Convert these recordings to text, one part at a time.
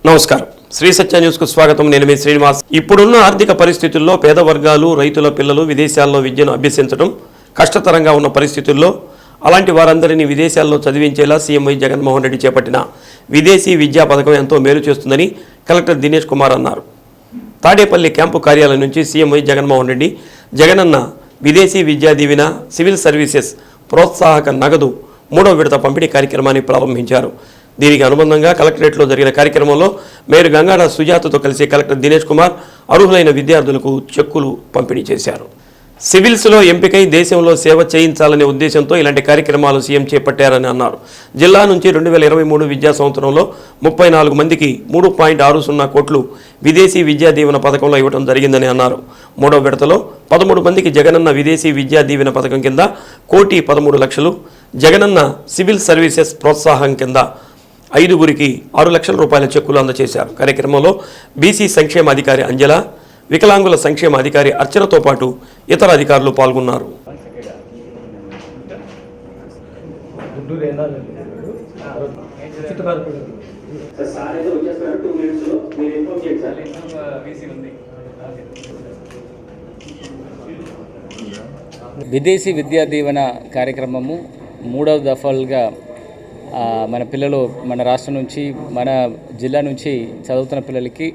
నమస్కారం శ్రీ సత్య న్యూస్ కు స్వాగతం. నేను మీ శ్రీనివాస్. ఇప్పుడున్న ఆర్థిక పరిస్థితుల్లో పేద వర్గాలు రైతుల పిల్లలు విదేశాల్లో విద్యను అభ్యసించడం కష్టతరంగా ఉన్న పరిస్థితుల్లో అలాంటి వారందరినీ విదేశాల్లో చదివించేలా సీఎం వై జగన్మోహన్ రెడ్డి చేపట్టిన విదేశీ విద్యా పథకం ఎంతో మేలు చేస్తుందని కలెక్టర్ దినేష్ కుమార్ అన్నారు. తాడేపల్లి క్యాంపు కార్యాలయం నుంచి సీఎం వై జగన్మోహన్ రెడ్డి జగనన్న విదేశీ విద్యా దీవెన సివిల్ సర్వీసెస్ ప్రోత్సాహక నగదు 3వ విడత పంపిణీ కార్యక్రమాన్ని ప్రారంభించారు. దీనికి అనుబంధంగా కలెక్టరేట్లో జరిగిన కార్యక్రమంలో మేయర్ గంగాడ సుజాతతో కలిసి కలెక్టర్ దినేష్ కుమార్ అర్హులైన విద్యార్థులకు చెక్కులు పంపిణీ చేశారు. సివిల్స్లో ఎంపికై దేశంలో సేవ చేయించాలనే ఉద్దేశంతో ఇలాంటి కార్యక్రమాలు సీఎం చేపట్టారని అన్నారు. జిల్లా నుంచి 2023 విద్యా సంవత్సరంలో 34 మందికి 3.60 కోట్లు విదేశీ విద్యా దీవెన పథకంలో ఇవ్వడం జరిగిందని అన్నారు. 3వ విడతలో 13 మందికి జగనన్న విదేశీ విద్యా దీవెన పథకం కింద 1,13,00,000, జగనన్న సివిల్ సర్వీసెస్ ప్రోత్సాహం కింద 5గురికి 6 లక్షల రూపాయల చెక్కులు అందజేశారు. కార్యక్రమంలో బీసీ సంక్షేమ అధికారి అంజల, వికలాంగుల సంక్షేమ అధికారి అర్చనతో పాటు ఇతర అధికారులు పాల్గొన్నారు. విదేశీ విద్యా దీవెన కార్యక్రమము 3వ దఫాలుగా మన పిల్లలు మన రాష్ట్రం నుంచి మన జిల్లా నుంచి చదువుతున్న పిల్లలకి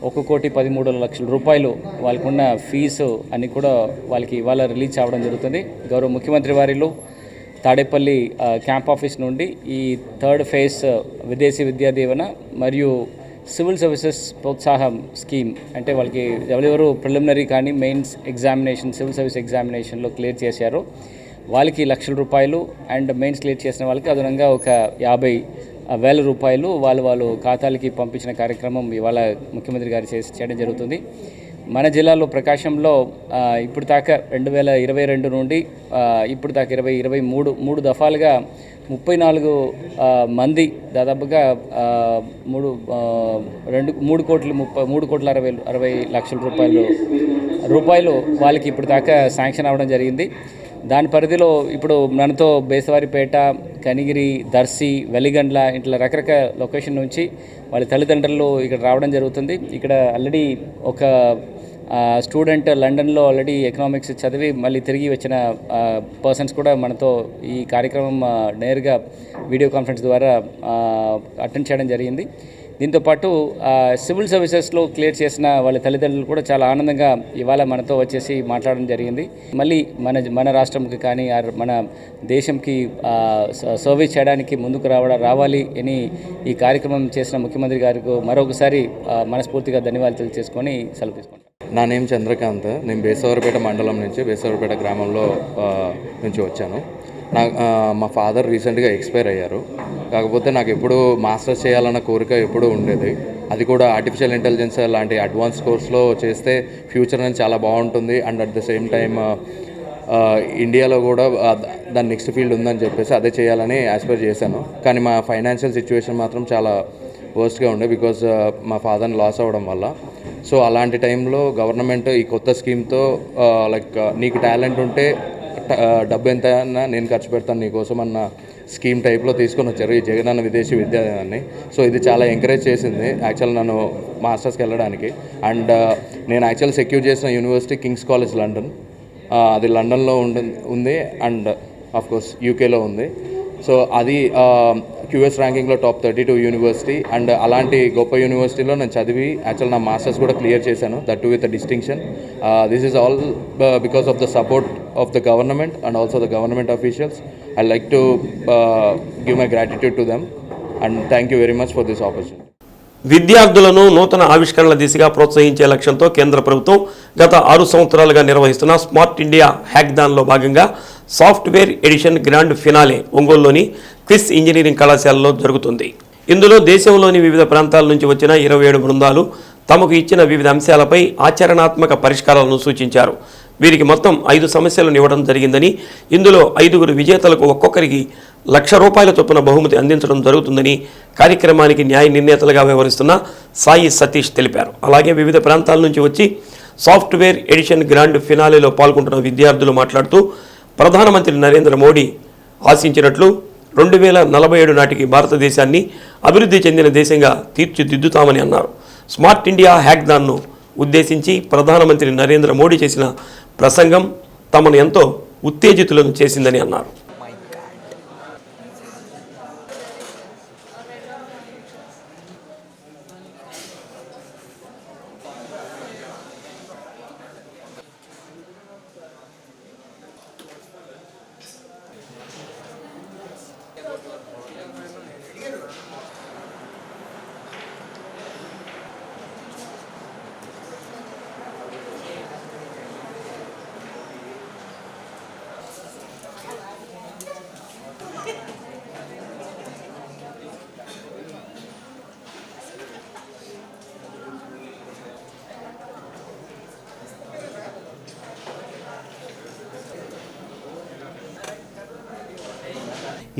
1,13,00,000 రూపాయలు వాళ్ళకు ఉన్న ఫీజు అని కూడా వాళ్ళకి ఇవాళ రిలీజ్ అవ్వడం జరుగుతుంది. గౌరవ ముఖ్యమంత్రి వారిలో తాడేపల్లి క్యాంప్ ఆఫీస్ నుండి ఈ 3rd ఫేజ్ విదేశీ విద్యా దీవెన మరియు సివిల్ సర్వీసెస్ ప్రోత్సాహం స్కీమ్ అంటే వాళ్ళకి ఎవరెవరు ప్రిలిమినరీ కానీ మెయిన్స్ ఎగ్జామినేషన్ సివిల్ సర్వీస్ ఎగ్జామినేషన్లో క్లియర్ చేశారో వాళ్ళకి 1,00,000 రూపాయలు అండ్ మెయిన్స్ క్లియర్ చేసిన వాళ్ళకి అదనంగా ఒక 50,000 రూపాయలు వాళ్ళు ఖాతాలకి పంపించిన కార్యక్రమం ఇవాళ ముఖ్యమంత్రి గారు చేయడం జరుగుతుంది. మన జిల్లాలో ప్రకాశంలో ఇప్పుడు దాకా 2022 నుండి ఇప్పుడు దాకా 2023 దఫాలుగా 34 మంది దాదాపుగా 3,60,00,000 రూపాయలు వాళ్ళకి ఇప్పుడు దాకా శాంక్షన్ అవ్వడం జరిగింది. దాని పరిధిలో ఇప్పుడు మనతో బేసవారిపేట, కనిగిరి, దర్శి, వెలిగండ్ల ఇట్లా రకరకాల లొకేషన్ నుంచి వాళ్ళ తల్లిదండ్రులు ఇక్కడ రావడం జరుగుతుంది. ఇక్కడ ఆల్రెడీ ఒక స్టూడెంట్ లండన్లో ఆల్రెడీ ఎకనామిక్స్ చదివి మళ్ళీ తిరిగి వచ్చిన పర్సన్స్ కూడా మనతో ఈ కార్యక్రమం నేరుగా వీడియో కాన్ఫరెన్స్ ద్వారా అటెండ్ చేయడం జరిగింది. దీంతోపాటు సివిల్ సర్వీసెస్లో క్లియర్ చేసిన వాళ్ళ తల్లిదండ్రులు కూడా చాలా ఆనందంగా ఇవాళ మనతో వచ్చేసి మాట్లాడడం జరిగింది. మళ్ళీ మన రాష్ట్రంకి కానీ మన దేశంకి సర్వీస్ చేయడానికి ముందుకు రావాలి అని ఈ కార్యక్రమం చేసిన ముఖ్యమంత్రి గారికి మరొకసారి మనస్ఫూర్తిగా ధన్యవాదాలు తెలియజేసుకొని సెలవు తీసుకుంటాను. నా నేమ్ చంద్రకాంత్. నేను బేసవారిపేట మండలం నుంచి బేసవారిపేట గ్రామంలో నుంచి వచ్చాను. మా ఫాదర్ రీసెంట్గా ఎక్స్పైర్ అయ్యారు. కాకపోతే నాకు ఎప్పుడు మాస్టర్స్ చేయాలన్న కోరిక ఎప్పుడూ ఉండేది. అది కూడా ఆర్టిఫిషియల్ ఇంటెలిజెన్స్ లాంటి అడ్వాన్స్ కోర్స్లో చేస్తే ఫ్యూచర్ అనేది చాలా బాగుంటుంది. And at the same time ఇండియాలో కూడా దాని నెక్స్ట్ ఫీల్డ్ ఉందని చెప్పేసి అదే చేయాలని యాస్పైర్ చేశాను. కానీ మా ఫైనాన్షియల్ సిచ్యువేషన్ మాత్రం చాలా వర్స్ట్గా ఉండే బికాజ్ మా ఫాదర్ని లాస్ అవ్వడం వల్ల. సో అలాంటి టైంలో గవర్నమెంట్ ఈ కొత్త స్కీమ్తో లైక్ నీకు టాలెంట్ ఉంటే డబ్బు ఎంత అన్నా నేను ఖర్చు పెడతాను నీకోసం అన్న స్కీమ్ టైప్లో తీసుకొని వచ్చారు ఈ జగనన్న విదేశీ విద్యాదాన్ని. సో ఇది చాలా ఎంకరేజ్ చేసింది యాక్చువల్ నన్ను మాస్టర్స్కి వెళ్ళడానికి. అండ్ నేను యాక్చువల్ సెక్యూర్ చేసిన యూనివర్సిటీ కింగ్స్ కాలేజ్ లండన్. అది లండన్లో ఉంది అండ్ ఆఫ్కోర్స్ యూకేలో ఉంది. సో అది క్యూఎస్ ర్యాంకింగ్లో టాప్ 32 యూనివర్సిటీ. అండ్ అలాంటి గొప్ప యూనివర్సిటీలో నేను చదివి యాక్చువల్ నా మాస్టర్స్ కూడా క్లియర్ చేశాను, that to with distinction. This is all because of the support of the government and also the government officials. I like to give my gratitude to them and thank you very much for this opportunity. విద్యార్థులను నూతన ఆవిష్కరణల దిశగా ప్రోత్సహించే లక్ష్యంతో కేంద్ర ప్రభుత్వం గత 6 సంవత్సరాలుగా నిర్వహిస్తున్న స్మార్ట్ ఇండియా హ్యాక్థాన్లో భాగంగా సాఫ్ట్వేర్ ఎడిషన్ గ్రాండ్ ఫినాలే ఒంగోలులోని క్విస్ ఇంజనీరింగ్ కళాశాలలో జరుగుతుంది. ఇందులో దేశంలోని వివిధ ప్రాంతాల నుంచి వచ్చిన 27 బృందాలు తమకు ఇచ్చిన వివిధ అంశాలపై ఆచరణాత్మక పరిష్కారాలను సూచించారు. వీరికి మొత్తం 5 సమస్యలను ఇవ్వడం జరిగిందని, ఇందులో 5గురు విజేతలకు ఒక్కొక్కరికి ₹1,00,000 చొప్పున బహుమతి అందించడం జరుగుతుందని కార్యక్రమానికి న్యాయ నిర్ణేతలుగా వ్యవహరిస్తున్న సాయి సతీష్ తెలిపారు. అలాగే వివిధ ప్రాంతాల నుంచి వచ్చి సాఫ్ట్వేర్ ఎడిషన్ గ్రాండ్ ఫినాలేలో పాల్గొంటున్న విద్యార్థులు మాట్లాడుతూ ప్రధానమంత్రి నరేంద్ర మోడీ ఆశించినట్లు 2047 నాటికి భారతదేశాన్ని అభివృద్ధి చెందిన దేశంగా తీర్చిదిద్దుతామని అన్నారు. స్మార్ట్ ఇండియా హ్యాకథాన్ను ఉద్దేశించి ప్రధానమంత్రి నరేంద్ర మోడీ చేసిన ప్రసంగం తమను ఎంతో ఉత్తేజితులను చేసిందని అన్నారు.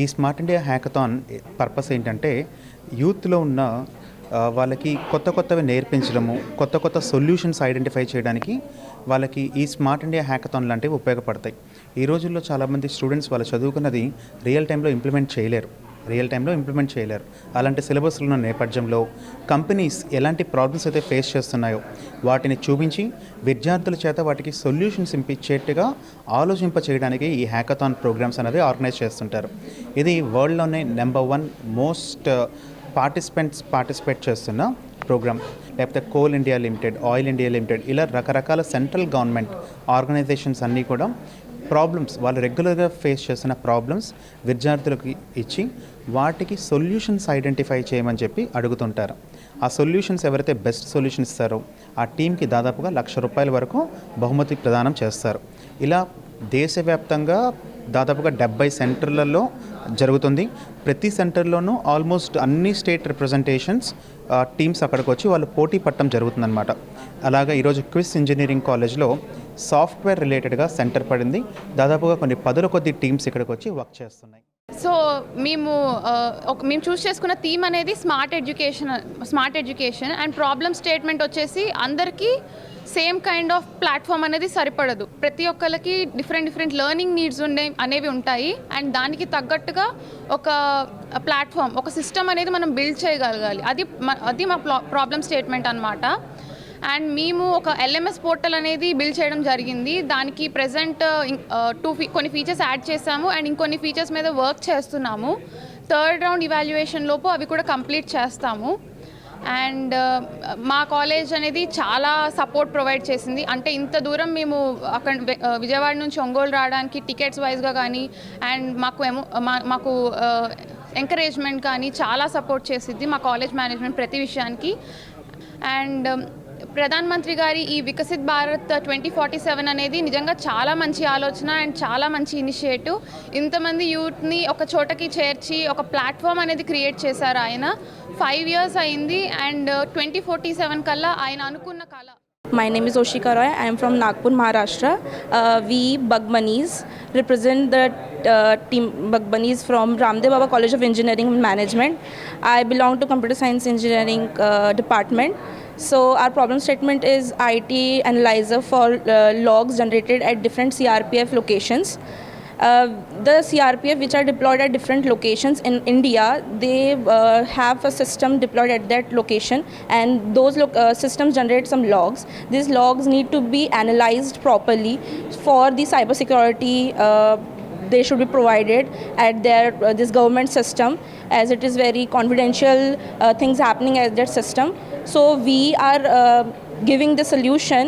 ఈ స్మార్ట్ ఇండియా హ్యాకథాన్ పర్పస్ ఏంటంటే యూత్లో ఉన్న వాళ్ళకి కొత్తవి నేర్పించడము, కొత్త సొల్యూషన్స్ ఐడెంటిఫై చేయడానికి వాళ్ళకి ఈ స్మార్ట్ ఇండియా హ్యాకథాన్ లాంటివి ఉపయోగపడతాయి. ఈ రోజుల్లో చాలామంది స్టూడెంట్స్ వాళ్ళు చదువుకున్నది రియల్ టైంలో ఇంప్లిమెంట్ చేయలేరు. అలాంటి సిలబస్లు ఉన్న నేపథ్యంలో కంపెనీస్ ఎలాంటి ప్రాబ్లమ్స్ అయితే ఫేస్ చేస్తున్నాయో వాటిని చూపించి విద్యార్థుల చేత వాటికి సొల్యూషన్స్ ఇప్పించేట్టుగా ఆలోచింప చేయడానికి ఈ హ్యాకథాన్ ప్రోగ్రామ్స్ అనేవి ఆర్గనైజ్ చేస్తుంటారు. ఇది వరల్డ్లోనే నెంబర్ 1 మోస్ట్ పార్టిసిపేట్ చేస్తున్న ప్రోగ్రామ్. లేకపోతే coal India limited, oil India limited, ఇలా రకరకాల సెంట్రల్ గవర్నమెంట్ ఆర్గనైజేషన్స్ అన్నీ కూడా ప్రాబ్లమ్స్, వాళ్ళు రెగ్యులర్గా ఫేస్ చేస్తున్న ప్రాబ్లమ్స్ విద్యార్థులకు ఇచ్చి వాటికి సొల్యూషన్స్ ఐడెంటిఫై చేయమని చెప్పి అడుగుతుంటారు. ఆ సొల్యూషన్స్ ఎవరైతే బెస్ట్ సొల్యూషన్ ఇస్తారో ఆ టీంకి దాదాపుగా ₹1,00,000 వరకు బహుమతి ప్రదానం చేస్తారు. ఇలా దేశవ్యాప్తంగా దాదాపుగా 70 సెంటర్లలో జరుగుతుంది. ప్రతి సెంటర్లోనూ ఆల్మోస్ట్ అన్ని స్టేట్ రిప్రజెంటేషన్స్ టీమ్స్ అక్కడికి వచ్చి వాళ్ళు పోటీ పట్టడం జరుగుతుందన్నమాట. అలాగా ఈరోజు క్విస్ ఇంజనీరింగ్ కాలేజ్లో సాఫ్ట్వేర్ రిలేటెడ్గా సెంటర్ పడింది. దాదాపుగా కొన్ని 10 కొద్ది టీమ్స్ ఇక్కడికి వచ్చి వర్క్ చేస్తున్నాయి. సో మేము చూస్ చేసుకున్న థీమ్ అనేది smart education and problem statement వచ్చేసి అందరికీ సేమ్ కైండ్ ఆఫ్ ప్లాట్ఫామ్ అనేది సరిపడదు. ప్రతి ఒక్కరికి డిఫరెంట్ లెర్నింగ్ నీడ్స్ అనేవి ఉంటాయి. అండ్ దానికి తగ్గట్టుగా ఒక ప్లాట్ఫామ్, ఒక సిస్టమ్ అనేది మనం బిల్డ్ చేయగలగాలి. అది మా ప్రాబ్లమ్ స్టేట్మెంట్ అన్నమాట. అండ్ మేము ఒక LMS పోర్టల్ అనేది బిల్డ్ చేయడం జరిగింది. దానికి ప్రెజెంట్ కొన్ని ఫీచర్స్ యాడ్ చేసాము అండ్ ఇంకొన్ని ఫీచర్స్ మీద వర్క్ చేస్తున్నాము. 3rd రౌండ్ ఇవాల్యుయేషన్ లోపు అవి కూడా కంప్లీట్ చేస్తాము. అండ్ మా కాలేజ్ అనేది చాలా సపోర్ట్ ప్రొవైడ్ చేసింది. అంటే ఇంత దూరం మేము అక్కడ విజయవాడ నుంచి ఒంగోలు రావడానికి టికెట్స్ వైజ్గా కానీ అండ్ మాకు ఎంకరేజ్మెంట్ కానీ చాలా సపోర్ట్ చేసింది మా కాలేజ్ మేనేజ్మెంట్ ప్రతి విషయానికి. అండ్ ప్రధాన మంత్రి గారి ఈ వికసిత్ భారత్ 2047 అనేది నిజంగా చాలా మంచి ఆలోచన అండ్ చాలా మంచి ఇనిషియేటివ్. ఇంతమంది యూత్ని ఒక చోటకి చేర్చి ఒక ప్లాట్ఫామ్ అనేది క్రియేట్ చేశారు ఆయన. 5 years అయింది అండ్ 2047 కల్లా ఆయన అనుకున్న కళ. My name is Oshika Roy. I am from Nagpur, Maharashtra. We Bugmanis represent the team Bugmanis from Ramdev Baba College of Engineering and Management. I belong to Computer Science Engineering department. So our problem statement is IT analyzer for logs generated at different CRPF locations. The CRPF which are deployed at different locations in India, they have a system deployed at that location and those systems generate some logs. These logs need to be analyzed properly for the cybersecurity. They should be provided at their this government system, as it is very confidential things happening at that system. So we are giving the solution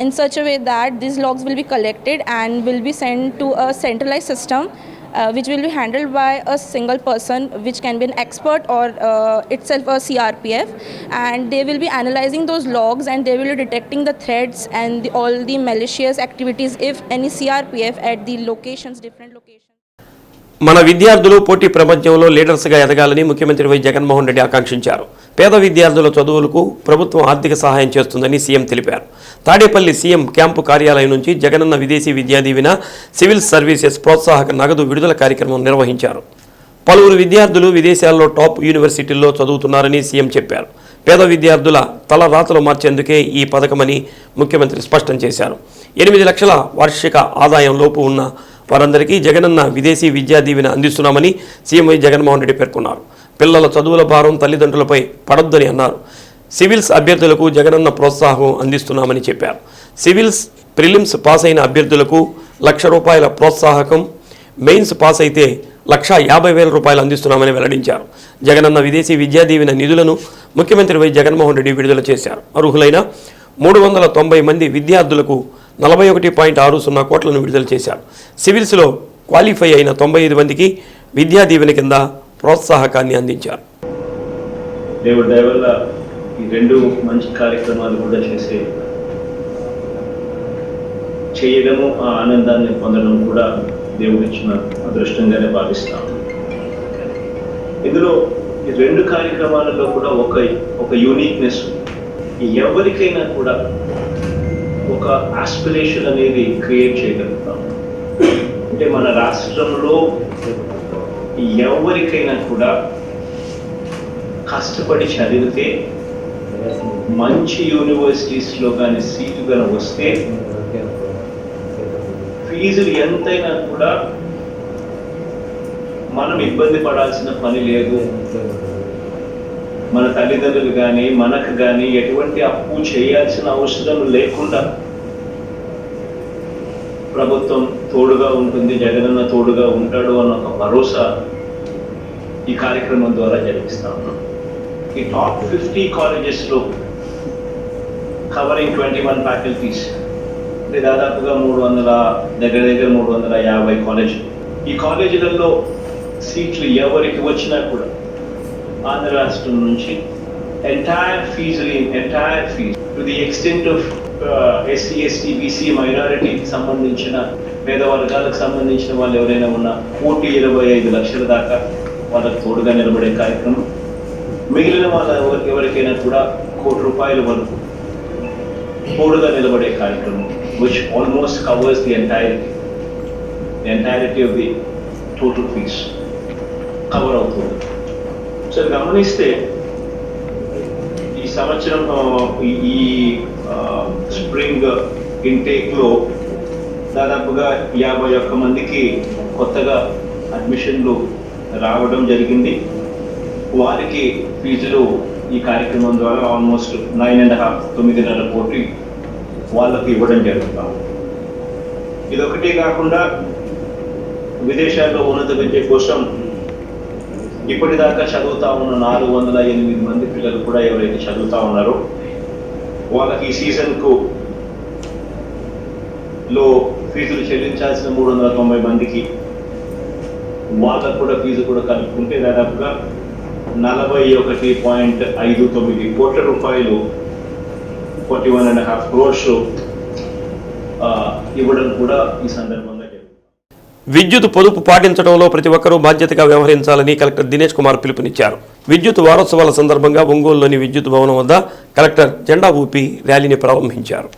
in such a way that these logs will be collected and will be sent to a centralized system which will be handled by a single person, which can be an expert or itself a CRPF, and they will be analyzing those logs and they will be detecting the threats and all the malicious activities if any CRPF at the different locations. మన విద్యార్థులు పోటీ ప్రపంచంలో లీడర్స్గా ఎదగాలని ముఖ్యమంత్రి why Jaganmohan Reddy ఆకాంక్షించారు. పేద విద్యార్థుల చదువులకు ప్రభుత్వం ఆర్థిక సహాయం చేస్తుందని సీఎం తెలిపారు. తాడేపల్లి సీఎం క్యాంపు కార్యాలయం నుంచి జగనన్న విదేశీ విద్యా దీవెన సివిల్ సర్వీసెస్ ప్రోత్సాహక నగదు విడుదల కార్యక్రమం నిర్వహించారు. పలువురు విద్యార్థులు విదేశాల్లో టాప్ యూనివర్సిటీల్లో చదువుతున్నారని సీఎం చెప్పారు. పేద విద్యార్థుల తల రాతలు మార్చేందుకే ఈ పథకమని ముఖ్యమంత్రి స్పష్టం చేశారు. 8 లక్షల వార్షిక ఆదాయం లోపు ఉన్న వారందరికీ జగనన్న విదేశీ విద్యా దీవెన అందిస్తున్నామని సీఎం వై జగన్మోహన్ రెడ్డి పేర్కొన్నారు. పిల్లల చదువుల భారం తల్లిదండ్రులపై పడొద్దని అన్నారు. సివిల్స్ అభ్యర్థులకు జగనన్న ప్రోత్సాహం అందిస్తున్నామని చెప్పారు. సివిల్స్ ప్రిలిమ్స్ పాస్ అయిన అభ్యర్థులకు ₹1,00,000 ప్రోత్సాహకం, మెయిన్స్ పాస్ అయితే ₹1,50,000 అందిస్తున్నామని వెల్లడించారు. జగనన్న విదేశీ విద్యా దీవెన నిధులను ముఖ్యమంత్రి వై జగన్మోహన్ రెడ్డి విడుదల చేశారు. అర్హులైన 390 మంది విద్యార్థులకు 41.60 కోట్లను విడుదల చేశారు. సివిల్స్లో క్వాలిఫై అయిన 95 మందికి విద్యా దీవెన కింద ప్రోత్సాహకాన్ని అందించారు. దేవుడి దయ వల్ల ఈ 2 మంచి కార్యక్రమాలు కూడా చేయడము, ఆ ఆనందాన్ని పొందడం కూడా దేవుడిచ్చిన అదృష్టంగానే భావిస్తాము. ఇందులో ఈ 2 కార్యక్రమాలలో కూడా ఒక యూనిక్నెస్, ఎవరికైనా కూడా ఒక ఆస్పిరేషన్ అనేది క్రియేట్ చేయగలుగుతాం. అంటే మన రాష్ట్రంలో ఎవరికైనా కూడా కష్టపడి చదివితే మంచి యూనివర్సిటీస్లో కానీ సీటు కానీ వస్తే ఫీజులు ఎంతైనా కూడా మనం ఇబ్బంది పడాల్సిన పని లేదు. మన తల్లిదండ్రులు కానీ మనకు కానీ ఎటువంటి అప్పు చేయాల్సిన అవసరం లేకుండా ప్రభుత్వం తోడుగా ఉంటుంది, జగనన్న తోడుగా ఉంటాడు అన్న ఒక భరోసా ఈ కార్యక్రమం ద్వారా జరిపిస్తా ఉన్నాం. ఈ టాప్ 50 కాలేజెస్లో కవరింగ్ 21 ఫ్యాకల్టీస్, అంటే దాదాపుగా 350 కాలేజీలు. ఈ కాలేజీలలో సీట్లు ఎవరికి వచ్చినా కూడా ఆంధ్ర రాష్ట్రం నుంచి entire fee to the extent of SC, ST, BC, మైనారిటీకి సంబంధించిన పేద వర్గాలకు సంబంధించిన వాళ్ళు ఎవరైనా ఉన్నా 1,25 లక్షల దాకా వాళ్ళకు తోడుగా నిలబడే కార్యక్రమం. మిగిలిన వాళ్ళ ఎవరికైనా కూడా ₹1,00,00,000 వరకు తోడుగా నిలబడే కార్యక్రమం, which almost covers the entirety of the total fees cover అవుతుంది. సో గమనిస్తే ఈ సంవత్సరం ఈ స్ప్రింగ్ ఇంటేక్లో దాదాపుగా 51 మందికి కొత్తగా అడ్మిషన్లు రావడం జరిగింది. వారికి ఫీజులు ఈ కార్యక్రమం ద్వారా ఆల్మోస్ట్ 9.5 కోట్లు వాళ్ళకు ఇవ్వడం జరుగుతాం. ఇదొకటే కాకుండా విదేశాల్లో ఉన్నత విద్య కోసం ఇప్పటిదాకా చదువుతా ఉన్న 408 మంది పిల్లలు కూడా ఎవరైతే చదువుతా ఉన్నారో వాళ్ళకి ఈ సీజన్కు లో ఫీజులు చెల్లించాల్సిన 390 మందికి వాళ్ళకు కూడా ఫీజు కూడా కలుపుకుంటే దాదాపుగా ₹41.59 కోట్ల, 41.5 crores ఇవ్వడం కూడా ఈ సందర్భంగా విద్యుత్ పొదుపు పాటించడంలో ప్రతి ఒక్కరూ బాధ్యతగా వ్యవహరించాలని కలెక్టర్ దినేష్ కుమార్ పిలుపునిచ్చారు. విద్యుత్ వారోత్సవాల సందర్భంగా ఒంగోలులోని విద్యుత్ భవనం వద్ద కలెక్టర్ జెండా ఊపి ర్యాలీని ప్రారంభించారు.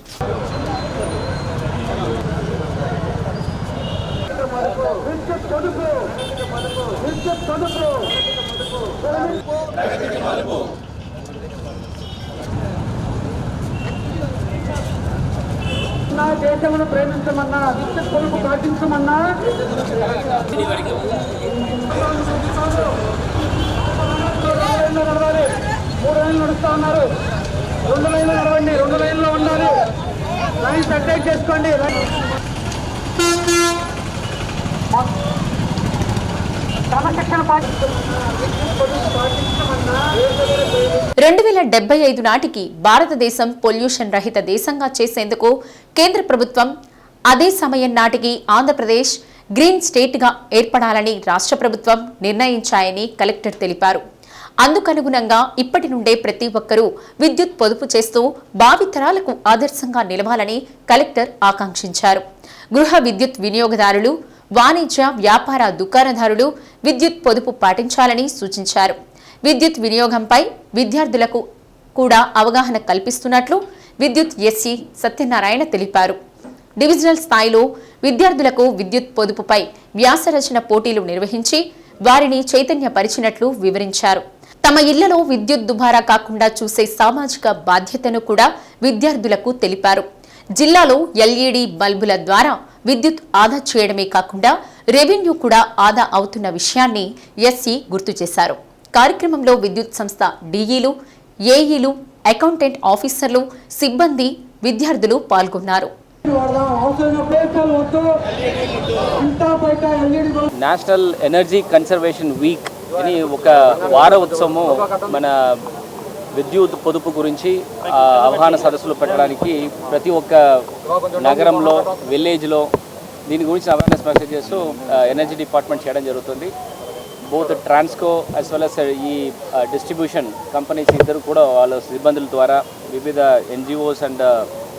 దేశమును ప్రేమించమన్నా, విద్యుత్ పొదుపు పాటించమన్నా, 3 లైన్లు నడుస్తా ఉన్నారు. 2 లైన్లు నడవండి, 2 లైన్లో ఉండాలి. లైన్స్ అటాక్ చేసుకోండి. 2075 నాటికి భారతదేశం పొల్యూషన్ రహిత దేశంగా చేసేందుకు కేంద్ర ప్రభుత్వం, అదే సమయం నాటికి ఆంధ్రప్రదేశ్ గ్రీన్ స్టేట్గా ఏర్పడాలని రాష్ట్ర ప్రభుత్వం నిర్ణయించాయని కలెక్టర్ తెలిపారు. అందుకనుగుణంగా ఇప్పటి నుండే ప్రతి ఒక్కరూ విద్యుత్ పొదుపు చేస్తూ భావితరాలకు ఆదర్శంగా నిలవాలని కలెక్టర్ ఆకాంక్షించారు. గృహ విద్యుత్ వినియోగదారులు, వాణిజ్య వ్యాపార దుకాణదారులు విద్యుత్ పొదుపు పాటించాలని సూచించారు. విద్యుత్ వినియోగంపై విద్యార్థులకు కూడా అవగాహన కల్పిస్తున్నట్లు విద్యుత్ ఎస్సీ సత్యనారాయణ తెలిపారు. డివిజనల్ స్థాయిలో విద్యార్థులకు విద్యుత్ పొదుపుపై వ్యాసరచన పోటీలు నిర్వహించి వారిని చైతన్యపరిచినట్లు వివరించారు. తమ ఇళ్లలో విద్యుత్ దుబారా కాకుండా చూసే సామాజిక బాధ్యతను కూడా విద్యార్థులకు తెలిపారు. జిల్లాలో ఎల్ఈడి బల్బుల ద్వారా విద్యుత్ ఆదా చేయడమే కాకుండా రెవెన్యూ కూడా ఆదా అవుతున్న విషయాన్ని ఎస్సీ గుర్తు చేశారు. కార్యక్రమంలో విద్యుత్ సంస్థ డీఈలు, ఏఈలు, అకౌంటెంట్ ఆఫీసర్లు, సిబ్బంది, విద్యార్థులు పాల్గొన్నారు. నేషనల్ ఎనర్జీ కన్సర్వేషన్ వీక్ అని ఒక వార ఉత్సవము మన విద్యుత్ పొదుపు గురించి అవగాహన సదస్సులు పెట్టడానికి ప్రతి ఒక్క నగరంలో, విలేజ్లో దీని గురించి అవేర్నెస్ మెసేజ్ చేస్తూ ఎనర్జీ డిపార్ట్మెంట్ చేయడం జరుగుతుంది. Both Transco as well as ఈ డిస్ట్రిబ్యూషన్ కంపెనీస్ ఇద్దరు కూడా వాళ్ళ సిబ్బందుల ద్వారా వివిధ ఎన్జిఓస్ అండ్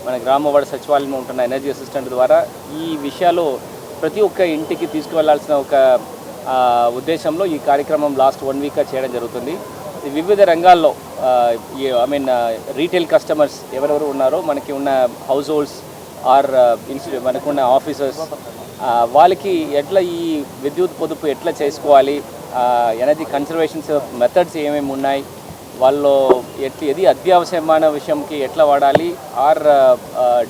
మన గ్రామవాడ సచివాలయంలో ఉంటున్న ఎనర్జీ అసిస్టెంట్ ద్వారా ఈ విషయాలు ప్రతి ఒక్క ఇంటికి తీసుకువెళ్లాల్సిన ఒక ఉద్దేశంలో ఈ కార్యక్రమం లాస్ట్ 1 వీక్గా చేయడం జరుగుతుంది. వివిధ రంగాల్లో రీటైల్ కస్టమర్స్ ఎవరెవరు ఉన్నారో మనకి ఉన్న హౌస్ హోల్డ్స్ ఆర్ మనకున్న ఆఫీసర్స్ వాళ్ళకి ఎట్లా ఈ విద్యుత్ పొదుపు ఎట్లా చేసుకోవాలి, ఎనర్జీ కన్సర్వేషన్స్ మెథడ్స్ ఏమేమి ఉన్నాయి, వాళ్ళు ఏది అత్యవసరమైన విషయంకి ఎట్లా వాడాలి, ఆర్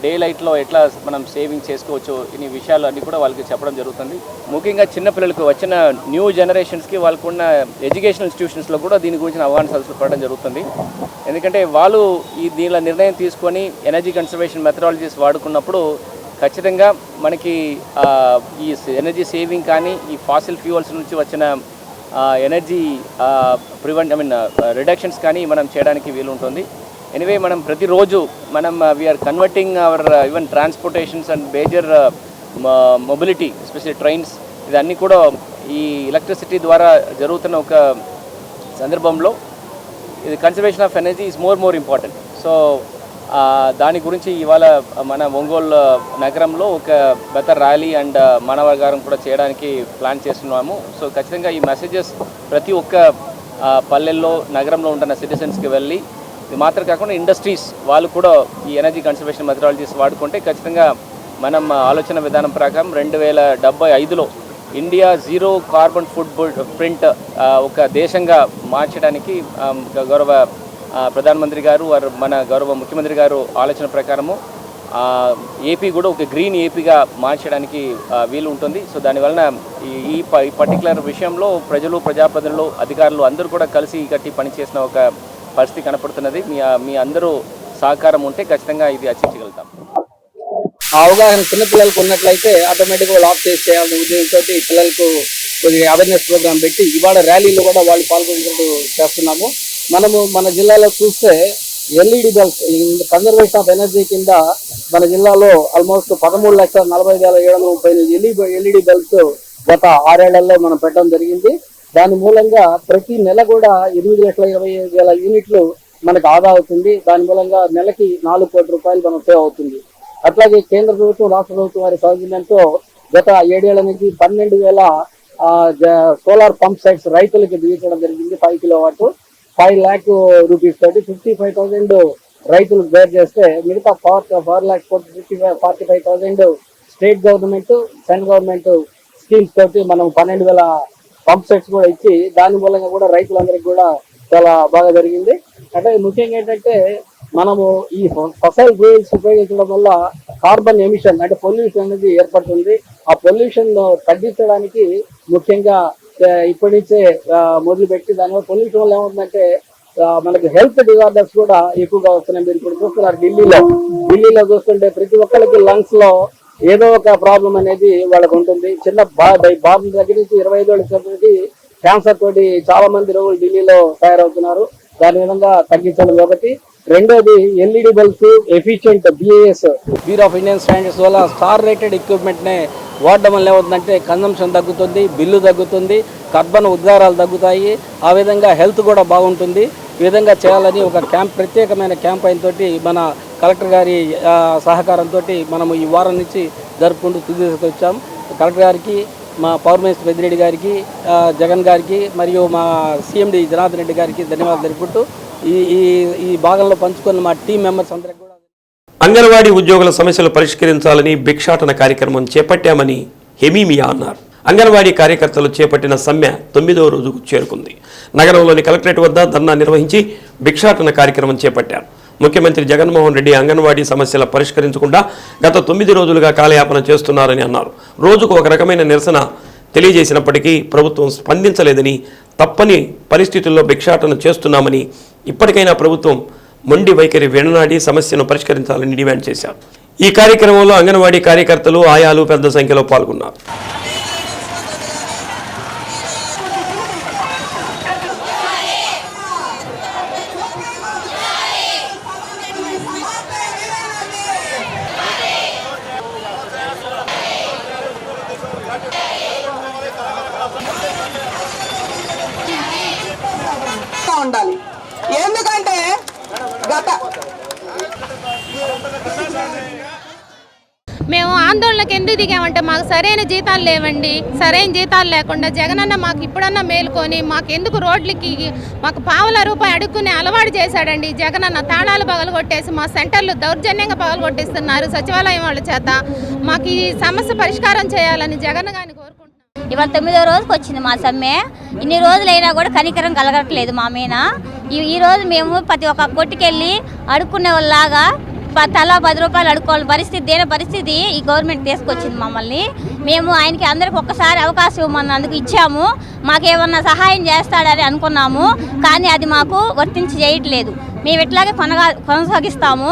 డే లైట్లో ఎట్లా మనం సేవింగ్ చేసుకోవచ్చు, ఈ విషయాలు అన్నీ కూడా వాళ్ళకి చెప్పడం జరుగుతుంది. ముఖ్యంగా చిన్నపిల్లలకు వచ్చిన న్యూ జనరేషన్స్కి వాళ్ళకున్న ఎడ్యుకేషనల్ ఇన్స్టిట్యూషన్స్లో కూడా దీని గురించి అవగాహన సదస్సులు పెట్టడం జరుగుతుంది. ఎందుకంటే వాళ్ళు దీనిలో నిర్ణయం తీసుకొని ఎనర్జీ కన్సర్వేషన్ మెథడాలజీస్ వాడుకున్నప్పుడు ఖచ్చితంగా మనకి ఈ ఎనర్జీ సేవింగ్ కానీ ఈ ఫాసిల్ ఫ్యూయల్స్ నుంచి వచ్చిన ఎనర్జీ రిడక్షన్స్ కానీ మనం చేయడానికి వీలుంటుంది. ఎనివే మనం ప్రతిరోజు మనం we are converting our even transportations and major mobility especially trains ఇదన్నీ కూడా ఈ ఎలక్ట్రిసిటీ ద్వారా జరుగుతున్న ఒక సందర్భంలో ఇది conservation of energy is more important. So దాని గురించి ఇవాళ మన ఒంగోలు నగరంలో ఒక బెటర్ ర్యాలీ అండ్ మానవగారం కూడా చేయడానికి ప్లాన్ చేస్తున్నాము. సో ఖచ్చితంగా ఈ మెసేజెస్ ప్రతి ఒక్క పల్లెల్లో నగరంలో ఉంటున్న సిటిజన్స్కి వెళ్ళి, ఇది మాత్రం కాకుండా ఇండస్ట్రీస్ వాళ్ళు కూడా ఈ ఎనర్జీ కన్సర్వేషన్ మెథడాలజీస్ వాడుకుంటే ఖచ్చితంగా మనం ఆలోచన విధానం ప్రకారం 2075లో India zero carbon footprint ఒక దేశంగా మార్చడానికి గౌరవ ప్రధానమంత్రి గారు వారు మన గౌరవ ముఖ్యమంత్రి గారు ఆలోచన ప్రకారము ఏపీ కూడా ఒక గ్రీన్ ఏపీగా మార్చడానికి వీలు ఉంటుంది. సో దానివలన ఈ పర్టికులర్ విషయంలో ప్రజలు, ప్రజాప్రతినిధులు, అధికారులు అందరూ కూడా కలిసి కట్టి పనిచేసిన ఒక పరిస్థితి కనపడుతున్నది. మీ అందరూ సహకారం ఉంటే ఖచ్చితంగా ఇది అచీవించగలుగుతాం. అవగాహన చిన్నపిల్లలకు ఉన్నట్లయితే ఆటోమేటిక్గా వాళ్ళు ఆఫ్ చేయాలనే ఉద్దేశంతో పిల్లలకు కొద్దిగా అవేర్నెస్ ప్రోగ్రామ్ పెట్టి ఇవాళ ర్యాలీలో కూడా వాళ్ళు పాల్గొనేటట్టు చేస్తున్నాము. మనము మన జిల్లాలో చూస్తే LED bulbs conservation of energy కింద మన జిల్లాలో ఆల్మోస్ట్ 13,40,738 ఎల్ఈడి బల్బ్స్ గత 6 ఏళ్లలో మనం పెట్టడం జరిగింది. దాని మూలంగా ప్రతి నెల కూడా 8,25,000 యూనిట్లు మనకు ఆదా అవుతుంది. దాని మూలంగా నెలకి 4 కోట్ల రూపాయలు మనం సేవ్ అవుతుంది. అట్లాగే కేంద్ర ప్రభుత్వం, రాష్ట్ర ప్రభుత్వం వారి సౌజన్యంతో గత 7 ఏళ్ల నుంచి 12,000 సోలార్ పంప్ సెట్స్ రైతులకి దిగించడం జరిగింది. 5 కిలోవాట్ 5 lakh రూపీస్ తోటి 55,000 రైతులు బేర్ చేస్తే మిగతా 4,45,000 state government, central government schemes తోటి మనం 12,000 పంప్ సెట్స్ కూడా ఇచ్చి దాని మూలంగా కూడా రైతులందరికీ కూడా చాలా బాగా జరిగింది. అంటే ముఖ్యంగా ఏంటంటే మనము ఈ ఫసల్ ఫ్యూయల్స్ ఉపయోగించడం వల్ల కార్బన్ ఎమిషన్ అంటే పొల్యూషన్ అనేది ఏర్పడుతుంది. ఆ పొల్యూషన్ తగ్గించడానికి ముఖ్యంగా ఇప్పటి నుంచే మొదలుపెట్టి దానివల్ల పొల్యూషన్ వల్ల ఏమవుతుందంటే మనకి హెల్త్ డిజార్డర్స్ కూడా ఎక్కువగా వస్తున్నాయి. మీరు ఇప్పుడు చూస్తున్నారు ఢిల్లీలో చూస్తుంటే ప్రతి ఒక్కరికి లంగ్స్ లో ఏదో ఒక ప్రాబ్లం అనేది వాళ్ళకు ఉంటుంది. చిన్న బాబు దగ్గర నుంచి 25 ఏళ్ళకి క్యాన్సర్ తోటి చాలా మంది రోగులు ఢిల్లీలో తయారవుతున్నారు. దాని విధంగా తగ్గించడం ఒకటి. రెండోది LED bulbs efficient BIS bureau of Indian standards వల్ల స్టార్ రేటెడ్ ఎక్విప్మెంట్నే వాడడం వల్ల ఏమవుతుందంటే కన్జంప్షన్ తగ్గుతుంది, బిల్లు తగ్గుతుంది, కర్బన ఉద్గారాలు తగ్గుతాయి, ఆ విధంగా హెల్త్ కూడా బాగుంటుంది. ఈ విధంగా చేయాలని ఒక ప్రత్యేకమైన క్యాంపెయిన్ తోటి మన కలెక్టర్ గారి సహకారంతో మనము ఈ వారం నుంచి జరుపుకుంటూ తీసుకొచ్చాం. కలెక్టర్ గారికి, మా పవర్ మినిస్టర్ పెద్దిరెడ్డి గారికి, జగన్ గారికి మరియు మా CMD జనార్దన్ రెడ్డి గారికి ధన్యవాదాలు తెలుపుకుంటూ ఈ భాగంలో పంచుకున్న మా టీం మెంబర్స్ అందరికీ కూడా అంగన్వాడీ ఉద్యోగుల సమస్యలు పరిష్కరించాలని భిక్షాటన కార్యక్రమం చేపట్టామని హెమీమియా అన్నారు. అంగన్వాడీ కార్యకర్తలు చేపట్టిన సమ్మె 9వ రోజుకు చేరుకుంది. నగరంలోని కలెక్టరేట్ వద్ద ధర్నా నిర్వహించి భిక్షాటన కార్యక్రమం చేపట్టారు. ముఖ్యమంత్రి జగన్మోహన్ రెడ్డి అంగన్వాడీ సమస్యల పరిష్కరించకుండా గత 9 రోజులుగా కాలయాపన చేస్తున్నారని అన్నారు. రోజుకు ఒక రకమైన నిరసన తెలియజేసినప్పటికీ ప్రభుత్వం స్పందించలేదని, తప్పని పరిస్థితుల్లో భిక్షాటన చేస్తున్నామని, ఇప్పటికైనా ప్రభుత్వం మొండి వైఖరి విననాడి సమస్యను పరిష్కరించాలని డిమాండ్ చేశారు. ఈ కార్యక్రమంలో అంగన్వాడీ కార్యకర్తలు, ఆయాలు పెద్ద సంఖ్యలో పాల్గొన్నారు. ఉండాలి. ఎందుకంటే మేము ఆందోళనకు ఎందుకు దిగామంటే మాకు సరైన జీతాలు లేవండి. సరైన జీతాలు లేకుండా జగనన్న మాకు ఇప్పుడన్నా మేలుకొని మాకు ఎందుకు రోడ్లకి మాకు ₹1 అడుక్కునే అలవాటు చేశాడండి. జగనన్న తాళాలు పగలగొట్టేసి మా సెంటర్లు దౌర్జన్యంగా పగలగొట్టిస్తున్నారు సచివాలయం వాళ్ళ చేత. మాకు ఈ సమస్య పరిష్కారం చేయాలని జగన్ గారిని కోరుకుంటున్నాం. ఇవాళ 9వ రోజుకి వచ్చింది మా సమ్మె. ఇన్ని రోజులైనా కూడా కనికరం కలగట్లేదు మా మీద. ఈరోజు మేము ప్రతి ఒక్క కొట్టుకెళ్ళి అడుక్కునే వాళ్ళలాగా తలా ₹10 అడుక్కోవాలి పరిస్థితి, దేని పరిస్థితి ఈ గవర్నమెంట్ తీసుకొచ్చింది మమ్మల్ని. మేము ఆయనకి అందరికి ఒక్కసారి అవకాశం ఇవ్వమన్నందుకు ఇచ్చాము. మాకేమన్నా సహాయం చేస్తాడని అనుకున్నాము, కానీ అది మాకు వర్తించి చేయట్లేదు. మేము ఇట్లాగే కొనసాగిస్తాము.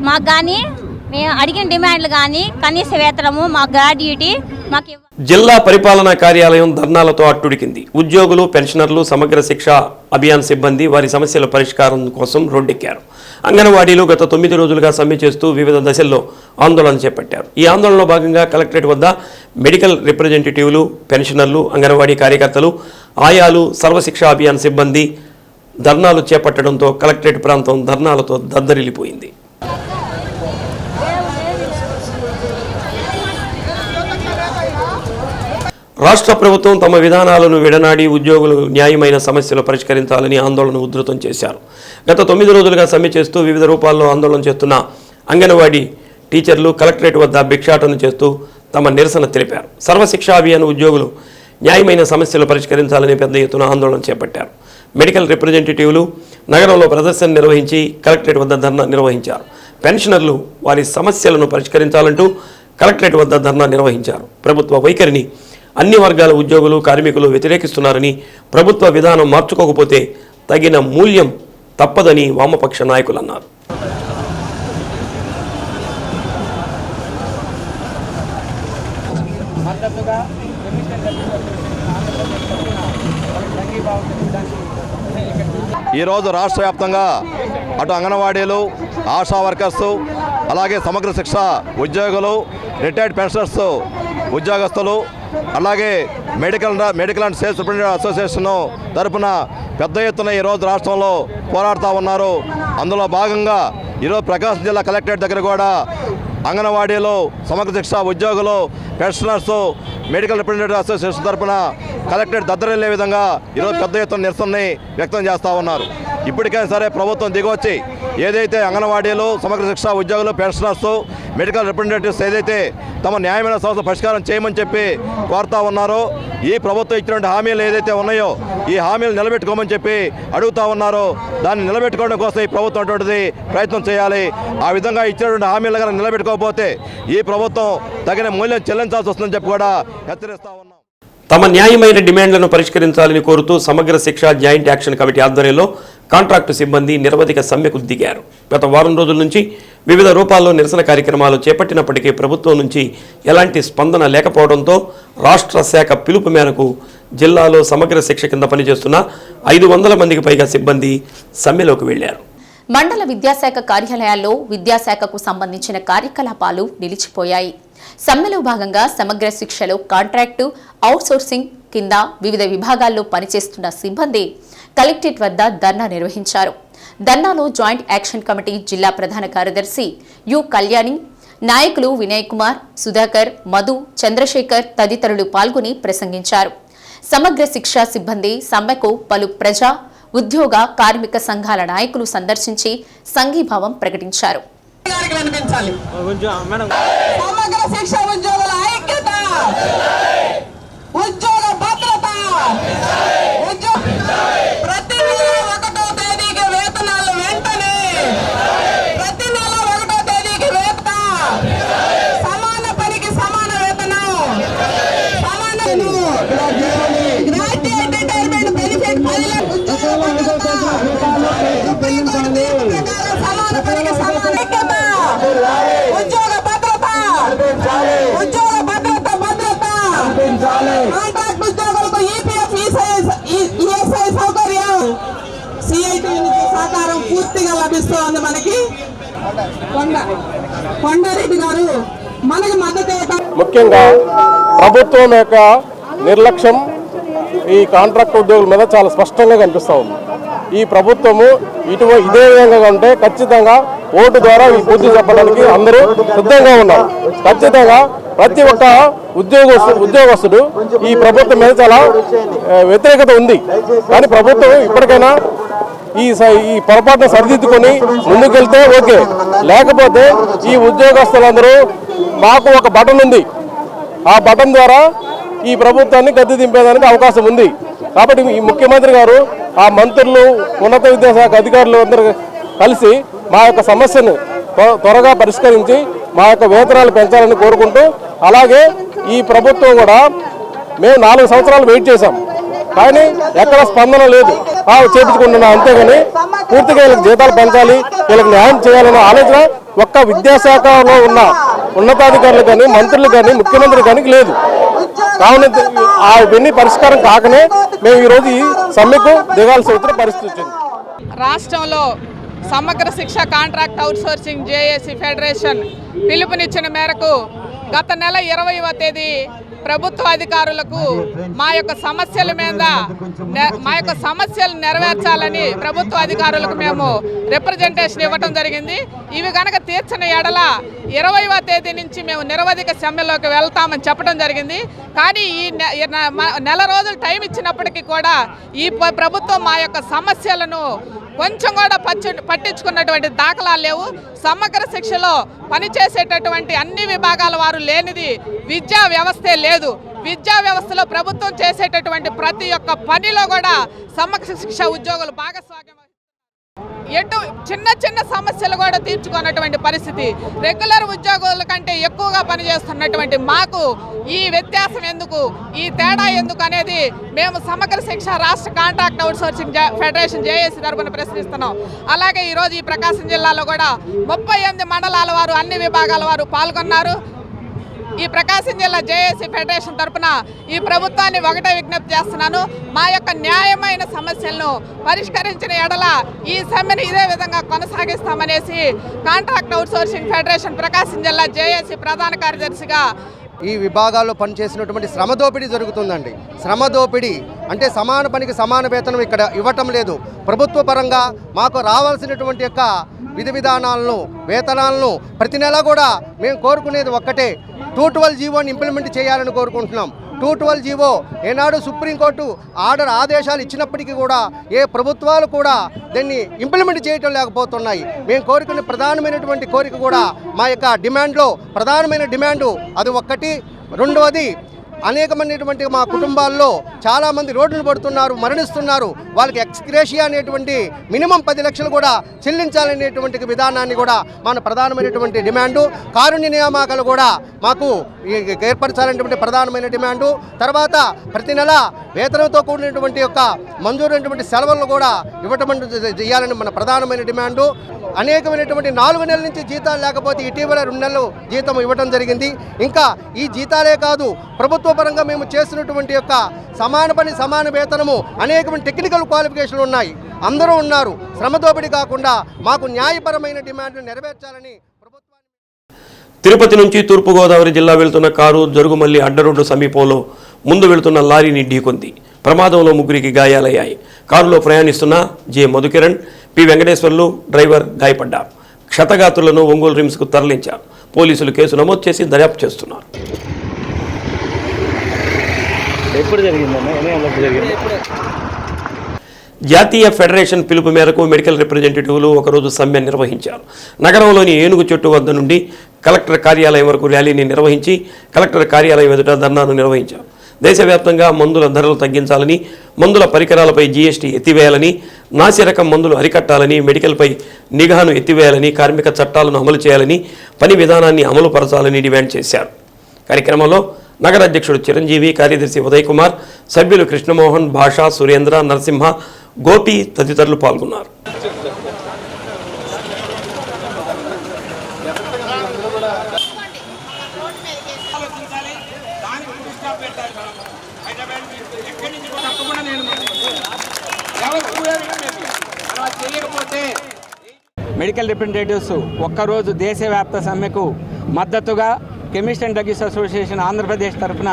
మాకు కానీ మేము అడిగిన డిమాండ్లు కానీ కనీస వేతనము, మా గ్రాడ్యుటీ మాకు జిల్లా పరిపాలనా కార్యాలయం ధర్నాలతో అట్టుడికింది. ఉద్యోగులు, పెన్షనర్లు, సమగ్ర శిక్ష అభియాన్ సిబ్బంది వారి సమస్యల పరిష్కారం కోసం రోడ్డెక్కారు. అంగన్వాడీలు గత 9 రోజులుగా సమ్మె చేస్తూ వివిధ దశల్లో ఆందోళన చేపట్టారు. ఈ ఆందోళనలో భాగంగా కలెక్టరేట్ వద్ద మెడికల్ రిప్రజెంటేటివ్లు, పెన్షనర్లు, అంగన్వాడీ కార్యకర్తలు, ఆయాలు, సర్వశిక్ష అభియాన్ సిబ్బంది ధర్నాలు చేపట్టడంతో కలెక్టరేట్ ప్రాంతం ధర్నాలతో దద్దరిల్లిపోయింది. రాష్ట్ర ప్రభుత్వం తమ విధానాలను విడనాడి ఉద్యోగులు న్యాయమైన సమస్యలు పరిష్కరించాలని ఆందోళన ఉధృతం చేశారు. గత 9 రోజులుగా సమ్మె చేస్తూ వివిధ రూపాల్లో ఆందోళన చేస్తున్న అంగన్వాడీ టీచర్లు కలెక్టరేట్ వద్ద భిక్షాటన చేస్తూ తమ నిరసన తెలిపారు. సర్వశిక్ష అభియాన్ ఉద్యోగులు న్యాయమైన సమస్యలు పరిష్కరించాలని పెద్ద ఎత్తున ఆందోళన చేపట్టారు. మెడికల్ రిప్రజెంటేటివ్లు నగరంలో ప్రదర్శన నిర్వహించి కలెక్టరేట్ వద్ద ధర్నా నిర్వహించారు. పెన్షనర్లు వారి సమస్యలను పరిష్కరించాలంటూ కలెక్టరేట్ వద్ద ధర్నా నిర్వహించారు. ప్రభుత్వ వైఖరిని అన్ని వర్గాల ఉద్యోగులు, కార్మికులు వ్యతిరేకిస్తున్నారని, ప్రభుత్వ విధానం మార్చుకోకపోతే తగిన మూల్యం తప్పదని వామపక్ష నాయకులు అన్నారు. ఈరోజు రాష్ట్ర వ్యాప్తంగా అటు అంగన్వాడీలు, ఆశా వర్కర్సు, అలాగే సమగ్ర శిక్ష ఉద్యోగులు, రిటైర్డ్ పెన్షనర్స్ ఉద్యోగస్తులు, అలాగే medical and sales representative association తరఫున పెద్ద ఎత్తున ఈరోజు రాష్ట్రంలో పోరాడుతూ ఉన్నారు. అందులో భాగంగా ఈరోజు ప్రకాశం జిల్లా కలెక్టరేట్ దగ్గర కూడా అంగన్వాడీలు, సమగ్ర శిక్ష ఉద్యోగులు, పెన్షనర్స్, మెడికల్ రిప్రజెంటేటివ్ అసోసియేషన్ తరఫున కలెక్టరేట్ దద్దరిల్లే విధంగా ఈరోజు పెద్ద ఎత్తున నిరసనని వ్యక్తం చేస్తూ ఉన్నారు. ఇప్పటికైనా సరే ప్రభుత్వం దిగొచ్చి ఏదైతే అంగన్వాడీలు, సమగ్ర శిక్ష ఉద్యోగులు, పెన్షనర్స్, మెడికల్ రిప్రజెంటేటివ్స్ ఏదైతే తమ న్యాయమైన సమస్యల పరిష్కారం చేయమని చెప్పి కోరుతూ ఉన్నారో, ఈ ప్రభుత్వం ఇచ్చినటువంటి హామీలు ఏదైతే ఉన్నాయో ఈ హామీలు నిలబెట్టుకోమని చెప్పి అడుగుతూ ఉన్నారో, దాన్ని నిలబెట్టుకోవడం కోసం ఈ ప్రభుత్వం అటువంటిది ప్రయత్నం చేయాలి. ఆ విధంగా ఇచ్చినటువంటి హామీలు కనుక నిలబెట్టుకోకపోతే ఈ ప్రభుత్వం తగిన మూల్యం చెల్లించాల్సి వస్తుందని చెప్పి కూడా హెచ్చరిస్తూ ఉన్నాం. తమ న్యాయమైన డిమాండ్లను పరిష్కరించాలని కోరుతూ సమగ్ర శిక్ష జాయింట్ యాక్షన్ కమిటీ ఆధ్వర్యంలో కాంట్రాక్టు సిబ్బంది నిరవధిక సమ్మెకు దిగారు. గత వారం రోజుల నుంచి వివిధ రూపాల్లో నిరసన కార్యక్రమాలు చేపట్టినప్పటికీ ప్రభుత్వం నుంచి ఎలాంటి స్పందన లేకపోవడంతో రాష్ట్ర శాఖ పిలుపు మేరకు జిల్లాలో సమగ్ర శిక్ష కింద పనిచేస్తున్న 500 మందికి పైగా సిబ్బంది సమ్మెలోకి వెళ్లారు. మండల విద్యాశాఖ కార్యాలయాల్లో విద్యాశాఖకు సంబంధించిన కార్యకలాపాలు నిలిచిపోయాయి. సమ్మెలో భాగంగా సమగ్ర శిక్షలో కాంట్రాక్టు, అవుట్సోర్సింగ్ కింద వివిధ విభాగాల్లో పనిచేస్తున్న సిబ్బంది కలెక్టరేట్ వద్ద ధర్నా నిర్వహించారు. ధర్నాలో జాయింట్ యాక్షన్ కమిటీ జిల్లా ప్రధాన కార్యదర్శి యు కళ్యాణి, నాయకులు వినయ్ కుమార్, సుధాకర్, మధు, చంద్రశేఖర్ తదితరులు పాల్గొని ప్రసంగించారు. సమగ్ర శిక్షా సిబ్బంది సమ్మెకు పలు ప్రజా, ఉద్యోగ, కార్మిక సంఘాల నాయకులు సందర్శించి సంఘీభావం ప్రకటించారు. సమగ్ర శిక్ష ఉద్యోగుల ఐక్యత, ఉద్యోగ భద్రత, ప్రతి నెల 1వ తేదీకి వేతనాలు వెంటనే కనిపిస్తూ ఉంది మనకి. కొండారెడ్డి గారు మనకి మద్దతు ఇవ్వటం. ముఖ్యంగా ప్రభుత్వం యొక్క నిర్లక్ష్యం ఈ కాంట్రాక్ట్ ఉద్యోగుల మీద చాలా స్పష్టంగా కనిపిస్తూ ఉంది. ఈ ప్రభుత్వము ఇదే విధంగా ఉంటే ఖచ్చితంగా ఓటు ద్వారా ఈ బుద్ధి చెప్పడానికి అందరూ సిద్ధంగా ఉన్నారు. ఖచ్చితంగా ప్రతి ఒక్క ఉద్యోగస్తుడు ఈ ప్రభుత్వం మీద చాలా వ్యతిరేకత ఉంది. కానీ ప్రభుత్వం ఇప్పటికైనా ఈ పొరపాటును సరిదిద్దుకొని ముందుకెళ్తే ఓకే, లేకపోతే ఈ ఉద్యోగస్తులందరూ మాకు ఒక బటన్ ఉంది, ఆ బటన్ ద్వారా ఈ ప్రభుత్వాన్ని గద్దె దింపేదానికి అవకాశం ఉంది. కాబట్టి ఈ ముఖ్యమంత్రి గారు, ఆ మంత్రులు, ఉన్నత విద్యాశాఖ అధికారులు అందరూ కలిసి మా యొక్క సమస్యను త్వరగా పరిష్కరించి మా యొక్క వేతనాలు పెంచాలని కోరుకుంటూ, అలాగే ఈ ప్రభుత్వం కూడా మేము 4 సంవత్సరాలు వెయిట్ చేశాం, కానీ ఎక్కడ స్పందన లేదు. చేపించుకుంటున్నాం అంతేగాని పూర్తిగా వీళ్ళకి జీతాలు పెంచాలి, వీళ్ళకి న్యాయం చేయాలన్న ఆలోచన ఒక్క విద్యాశాఖలో ఉన్న ఉన్నతాధికారులు కానీ, మంత్రులు కానీ, ముఖ్యమంత్రి కానీ లేదు. కావున అవన్నీ పరిష్కారం కాకనే మేము ఈరోజు ఈ సమ్మెకు దిగాల్సి వచ్చిన పరిస్థితి వచ్చింది. రాష్ట్రంలో సమగ్ర శిక్ష కాంట్రాక్ట్ అవుట్సోర్సింగ్ జేఏసీ ఫెడరేషన్ పిలుపునిచ్చిన మేరకు గత నెల 20వ తేదీ ప్రభుత్వ అధికారులకు మా యొక్క సమస్యలు నెరవేర్చాలని ప్రభుత్వ అధికారులకు మేము రిప్రజెంటేషన్ ఇవ్వటం జరిగింది. ఇవి కనుక తీర్చని ఎడల 20వ తేదీ నుంచి మేము నిరవధిక సమ్మెలోకి వెళ్తామని చెప్పడం జరిగింది. కానీ ఈ నెల రోజులు టైం ఇచ్చినప్పటికీ కూడా ఈ ప్రభుత్వం మా యొక్క సమస్యలను కొంచెం కూడా పట్టించుకున్నటువంటి దాఖలాలు లేవు. సమగ్ర శిక్షలో పనిచేసేటటువంటి అన్ని విభాగాల వారు లేనిది విద్యా వ్యవస్థే లేదు. విద్యా వ్యవస్థలో ప్రభుత్వం చేసేటటువంటి ప్రతి ఒక్క పనిలో కూడా సమగ్ర శిక్ష ఉద్యోగులు భాగస్వామ్యం. చిన్న సమస్యలు కూడా తీర్చుకున్నటువంటి పరిస్థితి. రెగ్యులర్ ఉద్యోగుల కంటే ఎక్కువగా పనిచేస్తున్నటువంటి మాకు ఈ వ్యత్యాసం ఎందుకు, ఈ తేడా ఎందుకు అనేది మేము సమగ్ర శిక్ష రాష్ట్ర కాంట్రాక్ట్ అవుట్సోర్సింగ్ ఫెడరేషన్ జేఏసీ తరఫున ప్రశ్నిస్తున్నాం. అలాగే ఈరోజు ఈ ప్రకాశం జిల్లాలో కూడా 38 మండలాల వారు, అన్ని విభాగాల వారు పాల్గొన్నారు. ఈ ప్రకాశం జిల్లా జేఏసీ ఫెడరేషన్ తరఫున ఈ ప్రభుత్వాన్ని ఒకటే విజ్ఞప్తి చేస్తున్నాను, మా యొక్క న్యాయమైన సమస్యలను పరిష్కరించిన ఎడల ఈ సమ్మెను ఇదే విధంగా కొనసాగిస్తామనేసి కాంట్రాక్ట్ అవుట్సోర్సింగ్ ఫెడరేషన్ ప్రకాశం జిల్లా జేఏసీ ప్రధాన కార్యదర్శిగా ఈ విభాగాల్లో పనిచేసినటువంటి శ్రమ దోపిడీ జరుగుతుందండి. శ్రమ దోపిడీ అంటే సమాన పనికి సమాన వేతనం ఇక్కడ ఇవ్వటం లేదు. ప్రభుత్వ పరంగా మాకు రావాల్సినటువంటి యొక్క విధి విధానాలను, వేతనాలను ప్రతి నెల కూడా మేము కోరుకునేది ఒక్కటే, 212 జీవోని ఇంప్లిమెంట్ చేయాలని కోరుకుంటున్నాం. 212 జీవో ఏనాడు సుప్రీంకోర్టు ఆదేశాలు ఇచ్చినప్పటికీ కూడా ఏ ప్రభుత్వాలు కూడా దీన్ని ఇంప్లిమెంట్ చేయటం లేకపోతున్నాయి. మేము కోరుకునే ప్రధానమైనటువంటి కోరిక కూడా మా యొక్క డిమాండ్లో ప్రధానమైన డిమాండు అది ఒక్కటి. రెండవది, అనేకమైనటువంటి మా కుటుంబాల్లో చాలామంది రోడ్లు పడుతున్నారు, మరణిస్తున్నారు. వాళ్ళకి ఎక్స్గ్రేషియా అనేటువంటి మినిమం 10 లక్షలు కూడా చెల్లించాలనేటువంటి విధానాన్ని కూడా మన ప్రధానమైనటువంటి డిమాండు. కారుణ్య నియామకాలు కూడా మాకు ఏర్పరచాలనేటువంటి ప్రధానమైన డిమాండు. తర్వాత ప్రతి నెల వేతనంతో కూడినటువంటి యొక్క మంజూరైనటువంటి సెలవులను కూడా ఇవ్వటం చేయాలని మన ప్రధానమైన డిమాండు. అనేకమైనటువంటి 4 నెలల నుంచి జీతాలు లేకపోతే ఇటీవల 2 నెలలు జీతం ఇవ్వడం జరిగింది. ఇంకా ఈ జీతాలే కాదు, ప్రభుత్వ పరంగా మేము చేస్తున్నటువంటి యొక్క సమాన పని సమాన వేతనము, అనేకమైన టెక్నికల్ క్వాలిఫికేషన్లు ఉన్నాయి, అందరూ ఉన్నారు. శ్రమ దోపిడీ కాకుండా మాకు న్యాయపరమైన డిమాండ్లు నెరవేర్చాలని తిరుపతి నుంచి తూర్పుగోదావరి జిల్లా వెళ్తున్న కారు జరుగుమల్లి అడ్డరోడ్డు సమీపంలో ముందు వెళుతున్న లారీని ఢీకొంది. ప్రమాదంలో 3కి గాయాలయ్యాయి. కారులో ప్రయాణిస్తున్న J Madhukiran, P Venkateswarlu driver గాయపడ్డారు. క్షతగాత్రులను ఒంగోలు రిమ్స్కు తరలించారు. పోలీసులు కేసు నమోదు చేసి దర్యాప్తు చేస్తున్నారు. జాతీయ ఫెడరేషన్ పిలుపు మేరకు మెడికల్ రిప్రజెంటేటివ్లు ఒకరోజు సమ్మె నిర్వహించారు. నగరంలోని ఏనుగు చెట్టు వద్ద నుండి కలెక్టర్ కార్యాలయం వరకు ర్యాలీని నిర్వహించి కలెక్టర్ కార్యాలయం ఎదుట ధర్నాను నిర్వహించారు. దేశవ్యాప్తంగా మందుల ధరలు తగ్గించాలని, మందుల పరికరాలపై జీఎస్టీ ఎత్తివేయాలని, నాసిరకం మందులు అరికట్టాలని, మెడికల్పై నిఘాను ఎత్తివేయాలని, కార్మిక చట్టాలను అమలు చేయాలని, పని విధానాన్ని అమలు పరచాలని డిమాండ్ చేశారు. కార్యక్రమంలో నగర అధ్యక్షుడు చిరంజీవి, కార్యదర్శి ఉదయ్ కుమార్, సభ్యులు కృష్ణమోహన్, భాష, సురేంద్ర, నరసింహ, గోపి తదితరులు పాల్గొన్నారు. మెడికల్ రిప్రజెంటేటివ్స్ ఒక్కరోజు దేశవ్యాప్త సమ్మెకు మద్దతుగా chemist and drugs association Andhra Pradesh తరఫున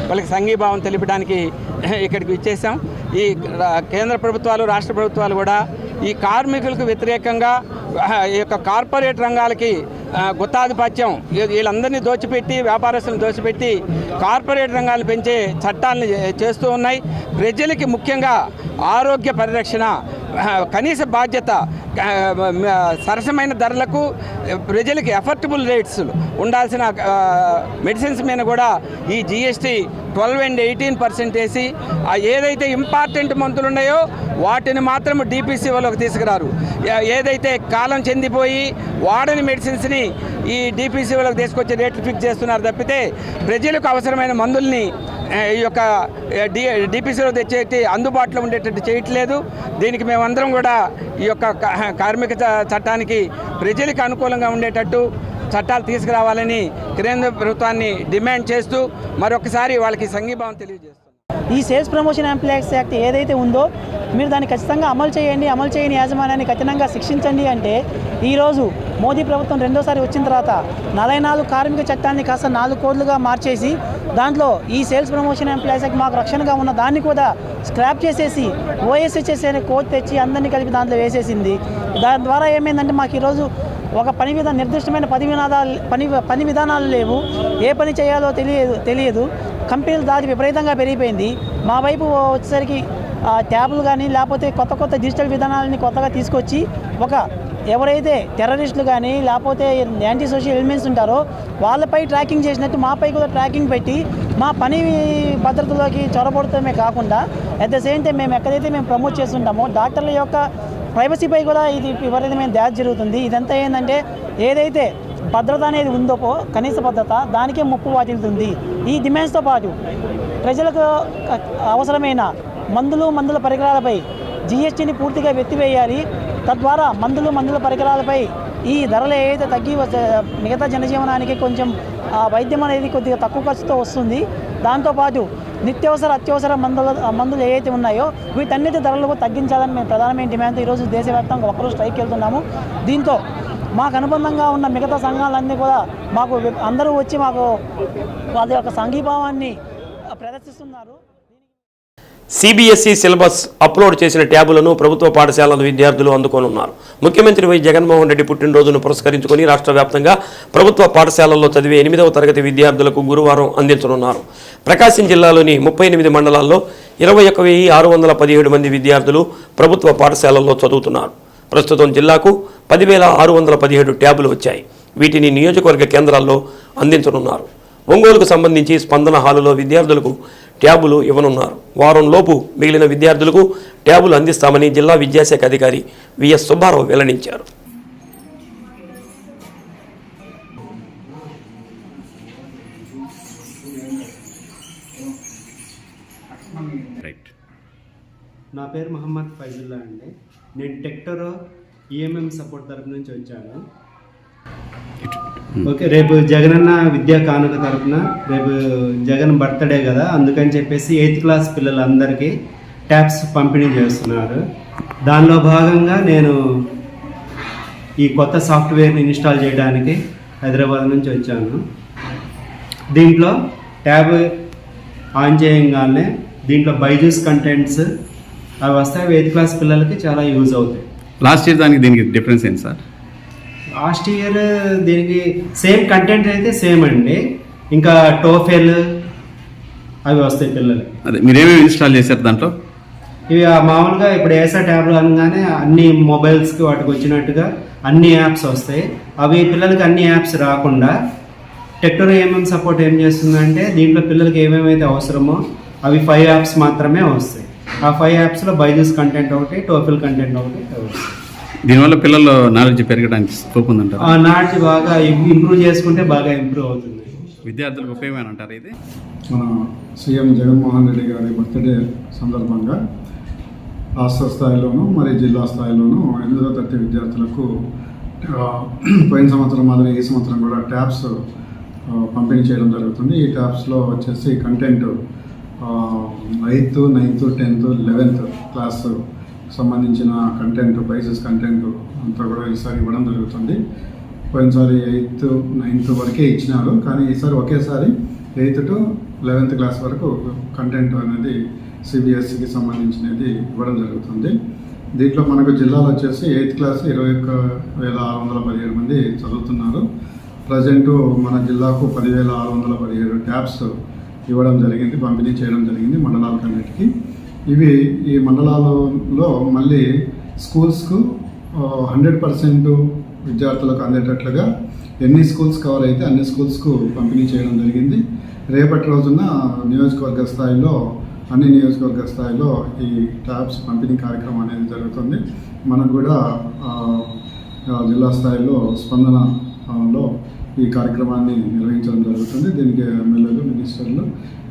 వాళ్ళకి సంఘీభావం తెలిపడానికి ఇక్కడికి ఇచ్చేసాం. ఈ కేంద్ర ప్రభుత్వాలు రాష్ట్ర ప్రభుత్వాలు కూడా ఈ కార్మికులకు వ్యతిరేకంగా ఈ యొక్క కార్పొరేట్ రంగాలకి గుత్తాధిపత్యం వీళ్ళందరినీ దోచిపెట్టి వ్యాపారస్తులను దోచిపెట్టి కార్పొరేట్ రంగాలను పెంచే చట్టాలను చేస్తూ ఉన్నాయి. ప్రజలకి ముఖ్యంగా ఆరోగ్య పరిరక్షణ, కనీస బాధ్యత, సరసమైన ధరలకు ప్రజలకి ఎఫర్టబుల్ రేట్స్ ఉండాల్సిన మెడిసిన్స్ మీద కూడా ఈ GST 12 and 18% వేసి ఏదైతే ఇంపార్టెంట్ మందులు ఉన్నాయో వాటిని మాత్రం DPCOలోకి తీసుకురారు. ఏదైతే కాలం చెందిపోయి వాడని మెడిసిన్స్ని ఈ DPCOలోకి తీసుకొచ్చి రేట్లు ఫిక్స్ చేస్తున్నారు తప్పితే ప్రజలకు అవసరమైన మందుల్ని ఈ యొక్క DPCOలో తెచ్చేటి అందుబాటులో ఉండేటట్టు చేయట్లేదు. దీనికి మేమందరం కూడా ఈ యొక్క కార్మిక చట్టానికి ప్రజలకు అనుకూలంగా ఉండేటట్టు చట్టాలు తీసుకురావాలని కేంద్ర ప్రభుత్వాన్ని డిమాండ్ చేస్తూ మరొకసారి వాళ్ళకి సంఘీభావం తెలియజేస్తాం. ఈ సేల్స్ ప్రమోషన్ ఎంప్లాయీస్ యాక్ట్ ఏదైతే ఉందో మీరు దాన్ని ఖచ్చితంగా అమలు చేయండి, అమలు చేయని యాజమాన్యాన్ని కఠినంగా శిక్షించండి అంటే ఈరోజు మోదీ ప్రభుత్వం రెండోసారి వచ్చిన తర్వాత 44 కార్మిక చట్టాన్ని కాస్త 4 కోడ్లుగా మార్చేసి దాంట్లో ఈ సేల్స్ ప్రమోషన్ ఎంప్లాయీస్ యాక్ట్ మాకు రక్షణగా ఉన్న దాన్ని కూడా స్క్రాప్ చేసేసి OSHS అనే కోడ్ తెచ్చి అందరినీ కలిపి దాంట్లో వేసేసింది. దాని ద్వారా ఏమైందంటే మాకు ఈరోజు ఒక నిర్దిష్టమైన పని విధానాలు లేవు. ఏ పని చేయాలో తెలియదు. కంపెనీల దాడి విపరీతంగా పెరిగిపోయింది. మా వైపు వచ్చేసరికి ట్యాబ్లు కానీ లేకపోతే కొత్త డిజిటల్ విధానాలని కొత్తగా తీసుకొచ్చి ఎవరైతే టెర్రరిస్టులు కానీ లేకపోతే యాంటీ సోషల్ ఎలిమెంట్స్ ఉంటారో వాళ్ళపై ట్రాకింగ్ చేసినట్టు మాపై కూడా ట్రాకింగ్ పెట్టి మా పని భద్రతలోకి చొరబడటమే కాకుండా అట్ ద సేమ్ టైం మేము ఎక్కడైతే మేము ప్రమోట్ చేస్తుంటామో డాక్టర్ల యొక్క ప్రైవసీపై కూడా ఇది విపరీతమైన దాడి జరుగుతుంది. ఇదంతా ఏంటంటే ఏదైతే భద్రత అనేది ఉందో కనీస భద్రత దానికే ముప్పు వాటిల్తుంది. ఈ డిమాండ్స్తో పాటు ప్రజలకు అవసరమైన మందుల పరికరాలపై GSTని పూర్తిగా ఎత్తివేయాలి. తద్వారా మందుల పరికరాలపై ఈ ధరలు ఏదైతే తగ్గి మిగతా జనజీవనానికి కొంచెం వైద్యం అనేది కొద్దిగా తక్కువ ఖర్చుతో వస్తుంది. దాంతోపాటు అత్యవసర మందులు ఏవైతే ఉన్నాయో వీటన్నిటి ధరలు తగ్గించాలని మేము ప్రధానమైన డిమాండ్తో ఈరోజు దేశవ్యాప్తంగా ఒకరోజు స్ట్రైక్ వెళ్తున్నాము. దీంతో మాకు అనుబంధంగా ఉన్న మిగతా సంఘాలన్నీ కూడా అందరూ వచ్చి వాళ్ళ యొక్క సంఘీభావాన్ని ప్రదర్శిస్తున్నారు. CBSE సిలబస్ అప్లోడ్ చేసిన ట్యాబులను ప్రభుత్వ పాఠశాలల విద్యార్థులు అందుకోనున్నారు. ముఖ్యమంత్రి వై జగన్మోహన్ రెడ్డి పుట్టినరోజును పురస్కరించుకొని రాష్ట్ర వ్యాప్తంగా ప్రభుత్వ పాఠశాలల్లో చదివే 8వ తరగతి విద్యార్థులకు గురువారం అందించనున్నారు. ప్రకాశం జిల్లాలోని 38 మండలాల్లో 21,617 మంది విద్యార్థులు ప్రభుత్వ పాఠశాలల్లో చదువుతున్నారు. ప్రస్తుతం జిల్లాకు 10,617 ట్యాబులు వచ్చాయి. వీటిని నియోజకవర్గ కేంద్రాల్లో అందించనున్నారు. ఒంగోలుకు సంబంధించి స్పందన హాలులో విద్యార్థులకు ట్యాబులు ఇవ్వనున్నారు. వారంలోపు మిగిలిన విద్యార్థులకు ట్యాబులు అందిస్తామని జిల్లా విద్యాశాఖ అధికారి విఎస్ సుబ్బారావు వెల్లడించారు. నా పేరు మహమ్మద్ ఫైజుల్లా అండి. నేను టెక్టరో EMM సపోర్ట్ తరపు నుంచి వచ్చాను. ఓకే, రేపు జగనన్న విద్యా కానుక తరపున రేపు జగన్ బర్త్డే కదా, అందుకని చెప్పేసి 8th క్లాస్ పిల్లలందరికీ ట్యాబ్స్ పంపిణీ చేస్తున్నారు. దానిలో భాగంగా నేను ఈ కొత్త సాఫ్ట్వేర్ని ఇన్స్టాల్ చేయడానికి హైదరాబాద్ నుంచి వచ్చాను. దీంట్లో ట్యాబ్ ఆన్ చేయగానే దీంట్లో బైజూస్ కంటెంట్స్ అవి వస్తాయి. 8th క్లాస్ పిల్లలకి చాలా యూజ్ అవుతాయి. లాస్ట్ ఇయర్ దానికి దీనికి డిఫరెన్స్ ఏంటి సార్? లాస్ట్ ఇయర్ దీనికి సేమ్ కంటెంట్ అయితే సేమ్ అండి. ఇంకా టోఫెల్ అవి వస్తాయి పిల్లలకి. అదే మీరేమేమి ఇన్స్టాల్ చేశారు దాంట్లో? ఇవి మామూలుగా ఇప్పుడు ఏసా ట్యాబ్లు అనగానే అన్ని మొబైల్స్కి వాటికి వచ్చినట్టుగా అన్ని యాప్స్ వస్తాయి. అవి పిల్లలకి అన్ని యాప్స్ రాకుండా టెక్టరో EMM సపోర్ట్ ఏం చేస్తుందంటే దీంట్లో పిల్లలకి ఏమేమైతే అవసరమో అవి 5 యాప్స్ మాత్రమే వస్తాయి. ఆ 5 యాప్స్లో బైజూస్ కంటెంట్ ఒకటి, టోఫెల్ కంటెంట్ ఒకటి వస్తాయి. దీనివల్ల పిల్లల్లో నాలెడ్జ్ పెరగడానికి స్కోప్ ఉందంటారు? నాలెడ్జ్ బాగా ఇంప్రూవ్ చేసుకుంటే బాగా ఇంప్రూవ్ అవుతుంది. విద్యార్థులకు ఉపయోగం అంటారు. ఇది మన సీఎం జగన్మోహన్ రెడ్డి గారి బర్త్డే సందర్భంగా రాష్ట్ర స్థాయిలోనూ మరి జిల్లా స్థాయిలోనూ 8వ తరగతి విద్యార్థులకు పోయిన సంవత్సరం మాదిరి ఈ సంవత్సరం కూడా ట్యాబ్స్ పంపిణీ చేయడం జరుగుతుంది. ఈ ట్యాబ్స్లో వచ్చేసి content 8th, 9th, 10th, 11th class సంబంధించిన కంటెంట్, బైసెస్ కంటెంట్ అంతా కూడా ఈసారి ఇవ్వడం జరుగుతుంది. పోయినసారి 8th, 9th వరకే ఇచ్చినారు, కానీ ఈసారి ఒకేసారి 8th to 11th క్లాస్ వరకు కంటెంట్ అనేది సిబిఎస్ఈకి సంబంధించినది ఇవ్వడం జరుగుతుంది. దీంట్లో మనకు జిల్లాలో వచ్చేసి 8th క్లాస్ 21,617 మంది చదువుతున్నారు. ప్రజెంటు మన జిల్లాకు 10,617 ట్యాబ్స్ ఇవ్వడం జరిగింది, పంపిణీ చేయడం జరిగింది మండలాలకన్నిటికీ. ఇవి ఈ మండలాలలో మళ్ళీ స్కూల్స్కు 100% విద్యార్థులకు అందేటట్లుగా ఎన్ని స్కూల్స్ కవర్ అయితే అన్ని స్కూల్స్కు పంపిణీ చేయడం జరిగింది. రేపటి రోజున నియోజకవర్గ స్థాయిలో అన్ని నియోజకవర్గ స్థాయిలో ఈ ట్యాబ్స్ పంపిణీ కార్యక్రమం అనేది జరుగుతుంది. మనకు కూడా జిల్లా స్థాయిలో స్పందనలో ఈ కార్యక్రమాన్ని నిర్వహించడం జరుగుతుంది. దీనికి ఎమ్మెల్యేలు, మినిస్టర్లు,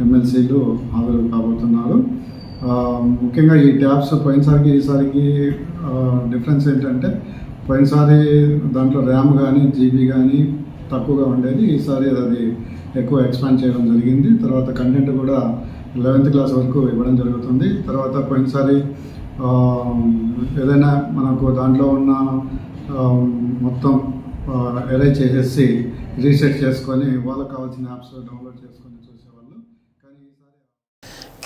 ఎమ్మెల్సీలు హాజరు కాబోతున్నారు. ముఖ్యంగా ఈ ట్యాబ్స్ పోయినసారికి ఈసారికి డిఫరెన్స్ ఏంటంటే పోయినసారి దాంట్లో ర్యామ్ కానీ జీబీ కానీ తక్కువగా ఉండేది, ఈసారి అది ఎక్కువ ఎక్స్పాండ్ చేయడం జరిగింది. తర్వాత కంటెంట్ కూడా 11th క్లాస్ వరకు ఇవ్వడం జరుగుతుంది. తర్వాత పోయినసారి ఏదైనా మనకు దాంట్లో ఉన్న మొత్తం ఎరేజ్ చేసేసి రీసెట్ చేసుకొని వాళ్ళకి కావాల్సిన యాప్స్ డౌన్లోడ్ చేసుకొని చూసేవాళ్ళు.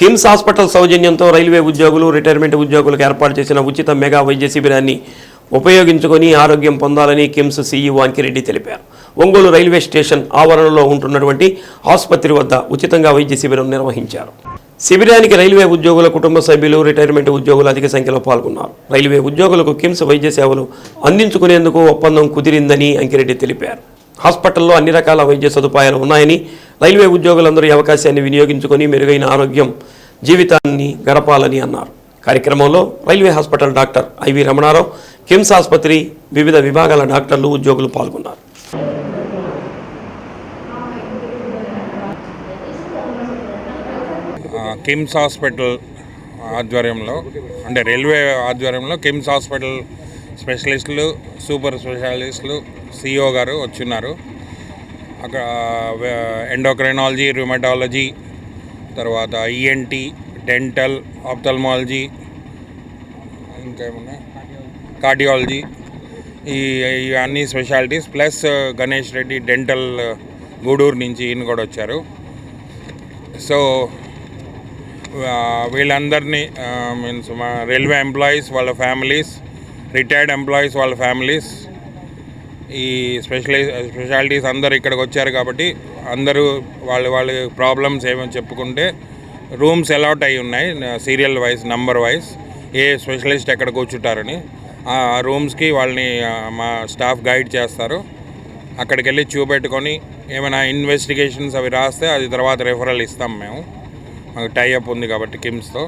కిమ్స్ హాస్పిటల్ సౌజన్యంతో రైల్వే ఉద్యోగులు, రిటైర్మెంట్ ఉద్యోగులకు ఏర్పాటు చేసిన ఉచిత మెగా వైద్య శిబిరాన్ని ఉపయోగించుకొని ఆరోగ్యం పొందాలని కిమ్స్ సీఈఓ అంకిరెడ్డి తెలిపారు. ఒంగోలు రైల్వే స్టేషన్ ఆవరణలో ఉంటున్నటువంటి ఆసుపత్రి వద్ద ఉచితంగా వైద్య శిబిరం నిర్వహించారు. శిబిరానికి రైల్వే ఉద్యోగుల కుటుంబ సభ్యులు, రిటైర్మెంట్ ఉద్యోగులు అధిక సంఖ్యలో పాల్గొన్నారు. రైల్వే ఉద్యోగులకు కిమ్స్ వైద్య సేవలు అందించుకునేందుకు ఒప్పందం కుదిరిందని అంకిరెడ్డి తెలిపారు. హాస్పిటల్లో అన్ని రకాల వైద్య సదుపాయాలు ఉన్నాయని, రైల్వే ఉద్యోగులందరూ ఈ అవకాశాన్ని వినియోగించుకొని మెరుగైన ఆరోగ్యం జీవితాన్ని గడపాలని అన్నారు. కార్యక్రమంలో railway hospital doctor IV Ramanarao, KIMS ఆసుపత్రి వివిధ విభాగాల డాక్టర్లు, ఉద్యోగులు పాల్గొన్నారు. కిమ్స్ హాస్పిటల్ ఆధ్వర్యంలో, అంటే రైల్వే ఆధ్వర్యంలో కిమ్స్ హాస్పిటల్ స్పెషలిస్టులు, సూపర్ స్పెషాలిస్టులు, సిఇఓ గారు వచ్చున్నారు. అక్కడ ఎండోక్రైనాలజీ, రుమటాలజీ, తర్వాత ఈఎన్టీ, డెంటల్, ఆప్థల్మాలజీ, ఇంకేమన్నా కార్డియాలజీ, ఇవన్నీ specialities. Plus Ganesh Reddy dental Gudur నుంచి ఈయన కూడా వచ్చారు. సో వీళ్ళందరినీ మీన్స్ మా రైల్వే ఎంప్లాయీస్ వాళ్ళ ఫ్యామిలీస్, రిటైర్డ్ ఎంప్లాయీస్ వాళ్ళ ఫ్యామిలీస్, ఈ స్పెషాలిటీస్ అందరు ఇక్కడికి వచ్చారు కాబట్టి అందరూ వాళ్ళ ప్రాబ్లమ్స్ ఏమని చెప్పుకుంటే రూమ్స్ అలాట్ అయి ఉన్నాయి సీరియల్ వైజ్, నంబర్ వైజ్, ఏ స్పెషలిస్ట్ ఎక్కడ కూర్చుంటారని. ఆ రూమ్స్కి వాళ్ళని మా స్టాఫ్ గైడ్ చేస్తారు. అక్కడికి వెళ్ళి చూపెట్టుకొని ఏమైనా ఇన్వెస్టిగేషన్స్ అవి రాస్తే అది తర్వాత రెఫరల్ ఇస్తాం మేము. మాకు టైఅప్ ఉంది కాబట్టి కిమ్స్తో.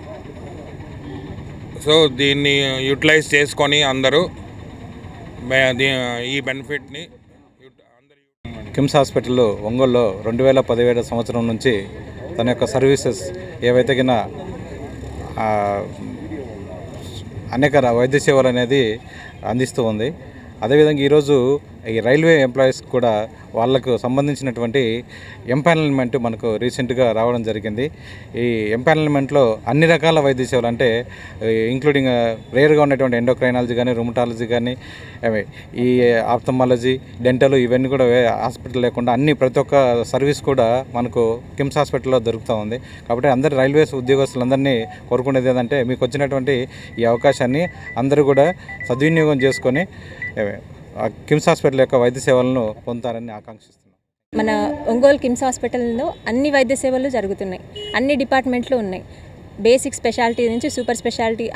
సో దీన్ని యూటిలైజ్ చేసుకొని అందరూ ఈ బెనిఫిట్ని. కిమ్స్ హాస్పిటల్లో ఒంగోలులో 2017 సంవత్సరం నుంచి తన యొక్క సర్వీసెస్ ఏవైతే కింద అనేక వైద్య సేవలు అనేది అందిస్తూ ఉంది. అదేవిధంగా ఈరోజు ఈ రైల్వే ఎంప్లాయీస్ కూడా వాళ్ళకు సంబంధించినటువంటి ఎంపానల్మెంట్ మనకు రీసెంట్గా రావడం జరిగింది. ఈ ఎంపానల్మెంట్లో అన్ని రకాల వైద్య సేవలు, అంటే ఇంక్లూడింగ్ రేర్గా ఉన్నటువంటి ఎండోక్రైనాలజీ కానీ, రుమటాలజీ కానీ, ఈ ఆప్థమాలజీ, డెంటల్, ఇవన్నీ కూడా హాస్పిటల్ లేకుండా ప్రతి ఒక్క సర్వీస్ కూడా మనకు కిమ్స్ హాస్పిటల్లో దొరుకుతూ ఉంది. కాబట్టి అందరు రైల్వేస్ ఉద్యోగస్తులందరినీ కోరుకునేది ఏంటంటే మీకు వచ్చినటువంటి ఈ అవకాశాన్ని అందరూ కూడా సద్వినియోగం చేసుకొని కిమ్స్ హాస్పిటల్ యొక్క వైద్య సేవలను పొందుతారని ఆకాంక్షిస్తున్నాను. మన ఒంగోలు కిమ్స్ హాస్పిటల్లో అన్ని వైద్య సేవలు జరుగుతున్నాయి, అన్ని డిపార్ట్మెంట్లు ఉన్నాయి. బేసిక్ స్పెషాలిటీ నుంచి సూపర్ స్పెషాలిటీ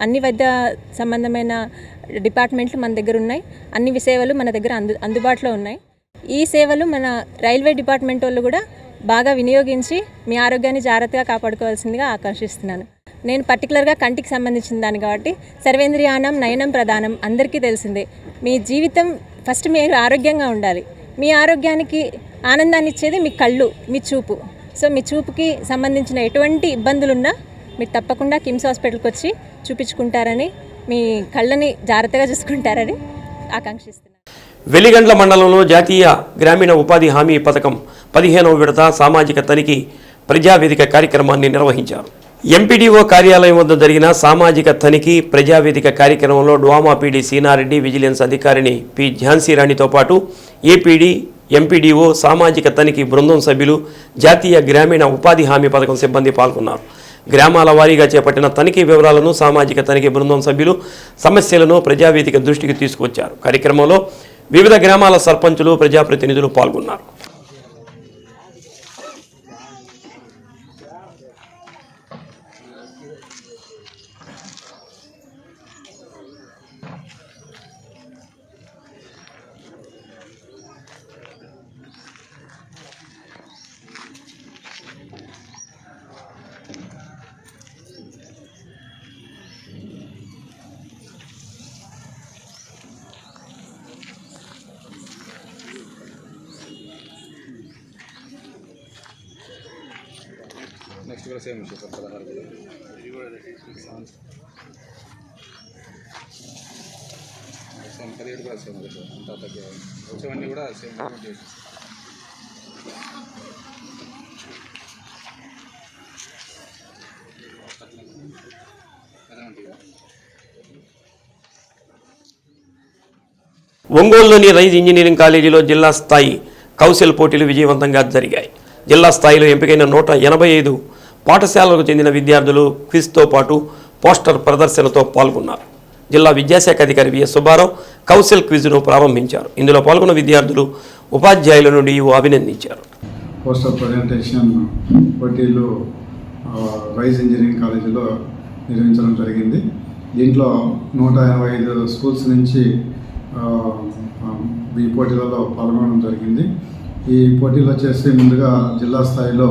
అన్ని వైద్య సంబంధమైన డిపార్ట్మెంట్లు మన దగ్గర ఉన్నాయి. అన్ని సేవలు మన దగ్గర అందుబాటులో ఉన్నాయి. ఈ సేవలు మన రైల్వే డిపార్ట్మెంట్ వాళ్ళు కూడా బాగా వినియోగించి మీ ఆరోగ్యాన్ని జాగ్రత్తగా కాపాడుకోవాల్సిందిగా ఆకాంక్షిస్తున్నాను. నేను పర్టికులర్గా కంటికి సంబంధించిన దాన్ని కాబట్టి సర్వేంద్రియానం నయనం ప్రధానం అందరికీ తెలిసిందే. మీ జీవితం ఫస్ట్ మీరు ఆరోగ్యంగా ఉండాలి. మీ ఆరోగ్యానికి ఆనందాన్ని ఇచ్చేది మీ కళ్ళు, మీ చూపు. సో మీ చూపుకి సంబంధించిన ఎటువంటి ఇబ్బందులున్నా మీరు తప్పకుండా కిమ్స్ హాస్పిటల్కి వచ్చి చూపించుకుంటారని, మీ కళ్ళని జాగ్రత్తగా చూసుకుంటారని ఆకాంక్షిస్తున్నాను. వెలిగండ్ల మండలంలో జాతీయ గ్రామీణ ఉపాధి హామీ పథకం 15వ విడత సామాజిక తనిఖీ ప్రజావేదిక కార్యక్రమాన్ని నిర్వహించారు. ఎంపీడీఓ కార్యాలయం వద్ద జరిగిన సామాజిక తనిఖీ ప్రజావేదిక కార్యక్రమంలో డ్వామా పీడీ సీనారెడ్డి, విజిలెన్స్ అధికారిని పి ఝాన్సీరాణితో పాటు ఏపీడీ, ఎంపీడీఓ, సామాజిక తనిఖీ బృందం సభ్యులు, జాతీయ గ్రామీణ ఉపాధి హామీ పథకం సిబ్బంది పాల్గొన్నారు. గ్రామాల వారీగా చేపట్టిన తనిఖీ వివరాలను సామాజిక తనిఖీ బృందం సభ్యులు సమస్యలను ప్రజావేదిక దృష్టికి తీసుకువచ్చారు. కార్యక్రమంలో వివిధ గ్రామాల సర్పంచులు, ప్రజాప్రతినిధులు పాల్గొన్నారు. నెక్స్ట్ కూడా సేమ్ విషయం 16 ఇది కూడా సేమ్ 17 కూడా సేమ్ అంతా వచ్చేవన్నీ కూడా సేమ్ చేసి ఒంగోలులోని రైజ్ ఇంజనీరింగ్ కాలేజీలో జిల్లా స్థాయి కౌశల్ పోటీలు విజయవంతంగా జరిగాయి. జిల్లా స్థాయిలో ఎంపికైన 185 పాఠశాలలకు చెందిన విద్యార్థులు క్విజ్తో పాటు పోస్టర్ ప్రదర్శనతో పాల్గొన్నారు. జిల్లా విద్యాశాఖ అధికారి విఎస్ సుబ్బారావు కౌశల్ క్విజ్ను ప్రారంభించారు. ఇందులో పాల్గొన్న విద్యార్థులు ఉపాధ్యాయుల నుండి అభినందించారు. పోస్టర్ ప్రజెంటేషన్ పోటీలు రైజ్ ఇంజనీరింగ్ కాలేజీలో నిర్వహించడం జరిగింది. దీంట్లో 185 స్కూల్స్ నుంచి ఈ పోటీలలో పాల్గొనడం జరిగింది. ఈ పోటీలు వచ్చేసి ముందుగా జిల్లా స్థాయిలో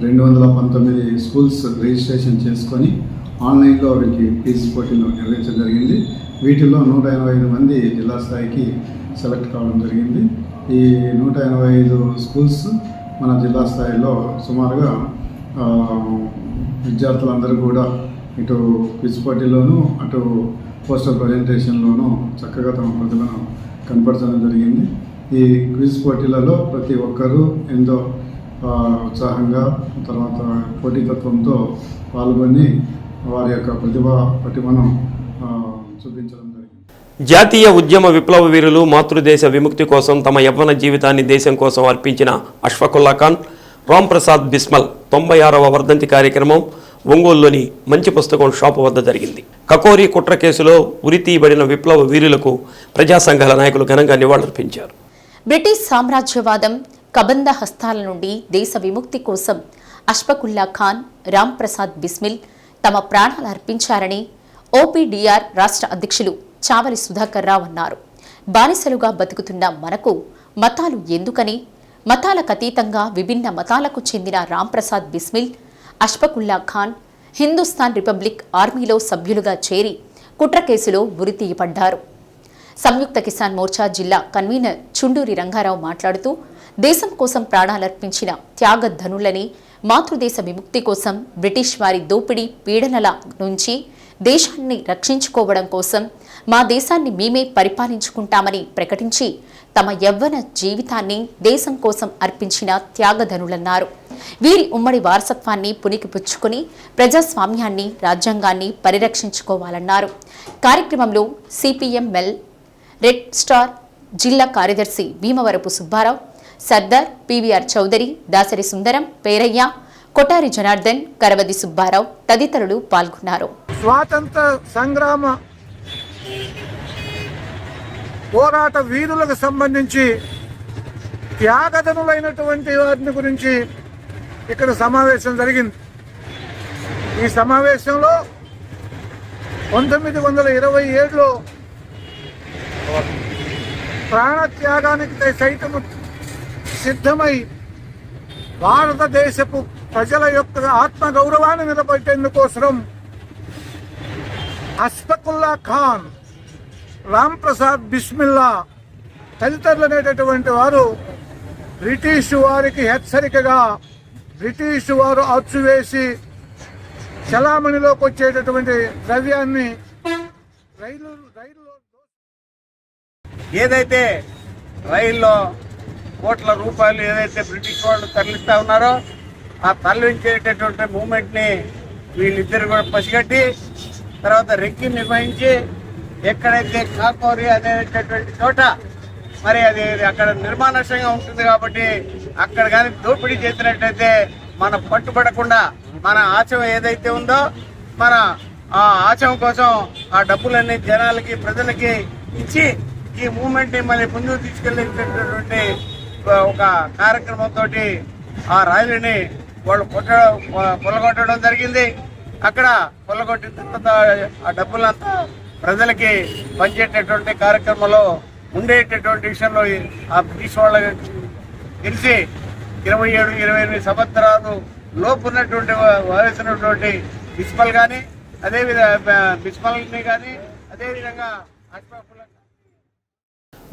219 స్కూల్స్ రిజిస్ట్రేషన్ చేసుకొని ఆన్లైన్లో వీటికి క్విజ్ పోటీలు నిర్వహించడం జరిగింది. వీటిల్లో 185 మంది జిల్లా స్థాయికి సెలెక్ట్ కావడం జరిగింది. ఈ 185 స్కూల్స్ మన జిల్లా స్థాయిలో సుమారుగా విద్యార్థులందరూ కూడా ఇటు క్విజ్ పోటీలోనూ అటు పోస్టర్ ప్రజెంటేషన్లోనూ చక్కగా తమ ప్రతిభను కనపరచడం జరిగింది. ఈ క్విజ్ పోటీలలో ప్రతి ఒక్కరూ ఎంతో ఉత్సాహంగా తర్వాత పోటీతత్వంతో పాల్గొని వారి యొక్క ప్రతిభను చూపించడం జరిగింది. జాతీయ ఉద్యమ విప్లవ వీరులు మాతృదేశ విముక్తి కోసం తమ యవ్వన జీవితాన్ని దేశం కోసం అర్పించిన అష్ఫకుల్లా ఖాన్, రామ్ ప్రసాద్ బిస్మల్ 96వ వర్ధంతి కార్యక్రమం ఒంగోలులోని మంచి పుస్తకం షాపు వద్ద జరిగింది. కకోరి కుట్ర కేసులో ఉరితీయబడిన విప్లవ వీరులకు ప్రజా సంఘాల నాయకులు ఘనంగా నివాళులర్పించారు. బ్రిటిష్ సామ్రాజ్యవాదం కబంధ హస్తాల నుండి దేశ విముక్తి కోసం అష్ఫకుల్లా ఖాన్, రామ్ ప్రసాద్ బిస్మిల్ తమ ప్రాణాలు అర్పించారని ఓపీడీఆర్ రాష్ట్ర అధ్యక్షులు చావలి సుధాకర్ రావు అన్నారు. బానిసలుగా బతుకుతున్న మనకు మతాలు ఎందుకని, మతాలకు అతీతంగా విభిన్న మతాలకు చెందిన రామ్ ప్రసాద్ బిస్మిల్, అష్ఫకుల్లా ఖాన్ హిందుస్థాన్ రిపబ్లిక్ ఆర్మీలో సభ్యులుగా చేరి కుట్ర కేసులో ఉరితీయబడ్డారు. సంయుక్త కిసాన్ మోర్చా జిల్లా కన్వీనర్ చుండూరి రంగారావు మాట్లాడుతూ దేశం కోసం ప్రాణాలర్పించిన త్యాగధనులని, మాతృదేశ విముక్తి కోసం బ్రిటిష్ వారి దోపిడీ పీడనల నుంచి దేశాన్ని రక్షించుకోవడం కోసం మా దేశాన్ని మేమే పరిపాలించుకుంటామని ప్రకటించి తమ యవ్వన జీవితాన్ని దేశం కోసం అర్పించిన త్యాగధనులన్నారు. వీరి ఉమ్మడి వారసత్వాన్ని పుణికిపుచ్చుకొని ప్రజాస్వామ్యాన్ని, రాజ్యాంగాన్ని పరిరక్షించుకోవాలన్నారు. కార్యక్రమంలో సిపిఎంఎల్ రెడ్ స్టార్ జిల్లా కార్యదర్శి భీమవరపు సుబ్బారావు, సర్దార్ పివిఆర్ చౌదరి, దాసరి సుందరం, పేరయ్య, కొటారి జనార్దన్, కరవది సుబ్బారావు తదితరులు పాల్గొన్నారు. స్వాతంత్ర సంగ్రామ పోరాట వీరులకు సంబంధించి త్యాగధనులైనటువంటి వారిని గురించి ఇక్కడ సమావేశం జరిగింది. ఈ సమావేశంలో 1927లో ప్రాణత్యాగానికి సైతం సిద్ధమై భారతదేశపు ప్రజల యొక్క ఆత్మగౌరవాన్ని నిలబెట్టేందుకోసం అష్ఫకుల్లా ఖాన్, రామ్ ప్రసాద్ బిస్మిల్లా తదితరులు అనేటటువంటి వారు బ్రిటిష్ వారికి హెచ్చరికగా బ్రిటిష్ వారు అచ్చువేసి చలామణిలోకి వచ్చేటటువంటి ద్రవ్యాన్ని రైలు ఏదైతే రైల్లో కోట్ల రూపాయలు ఏదైతే బ్రిటిష్ వాళ్ళు తరలిస్తా ఉన్నారో ఆ తరలించేటటువంటి మూమెంట్ని వీళ్ళిద్దరు కూడా పసిగట్టి తర్వాత రెక్కి నిర్వహించి ఎక్కడైతే కాకోరి అనేటటువంటి చోట మరి అది అక్కడ నిర్మానుష్యంగా ఉంటుంది కాబట్టి అక్కడ కానీ దోపిడీ చేసినట్లయితే మన పట్టుబడకుండా మన ఆచరణ ఏదైతే ఉందో మన ఆ ఆచరణ కోసం ఆ డబ్బులన్నీ జనాలకి ప్రజలకి ఇచ్చి ఈ మూమెంట్ ని మళ్ళీ ముందుకు తీసుకెళ్లేటటువంటి ఒక కార్యక్రమంతో ఆ రైలుని వాళ్ళు పొలగొట్టడం జరిగింది. అక్కడ పొలగొట్టిన తర్వాత ఆ డబ్బులంతా ప్రజలకి పంచేటటువంటి కార్యక్రమంలో ఉండేటటువంటి విషయంలో ఆ బ్రిటిష్ వాళ్ళకి తెలిసి 27-28 సంవత్సరాలు లోపు ఉన్నటువంటి వయసున్నటువంటి బిస్మల్ కానీ అదేవిధంగా బిస్మల్ని కానీ అదేవిధంగా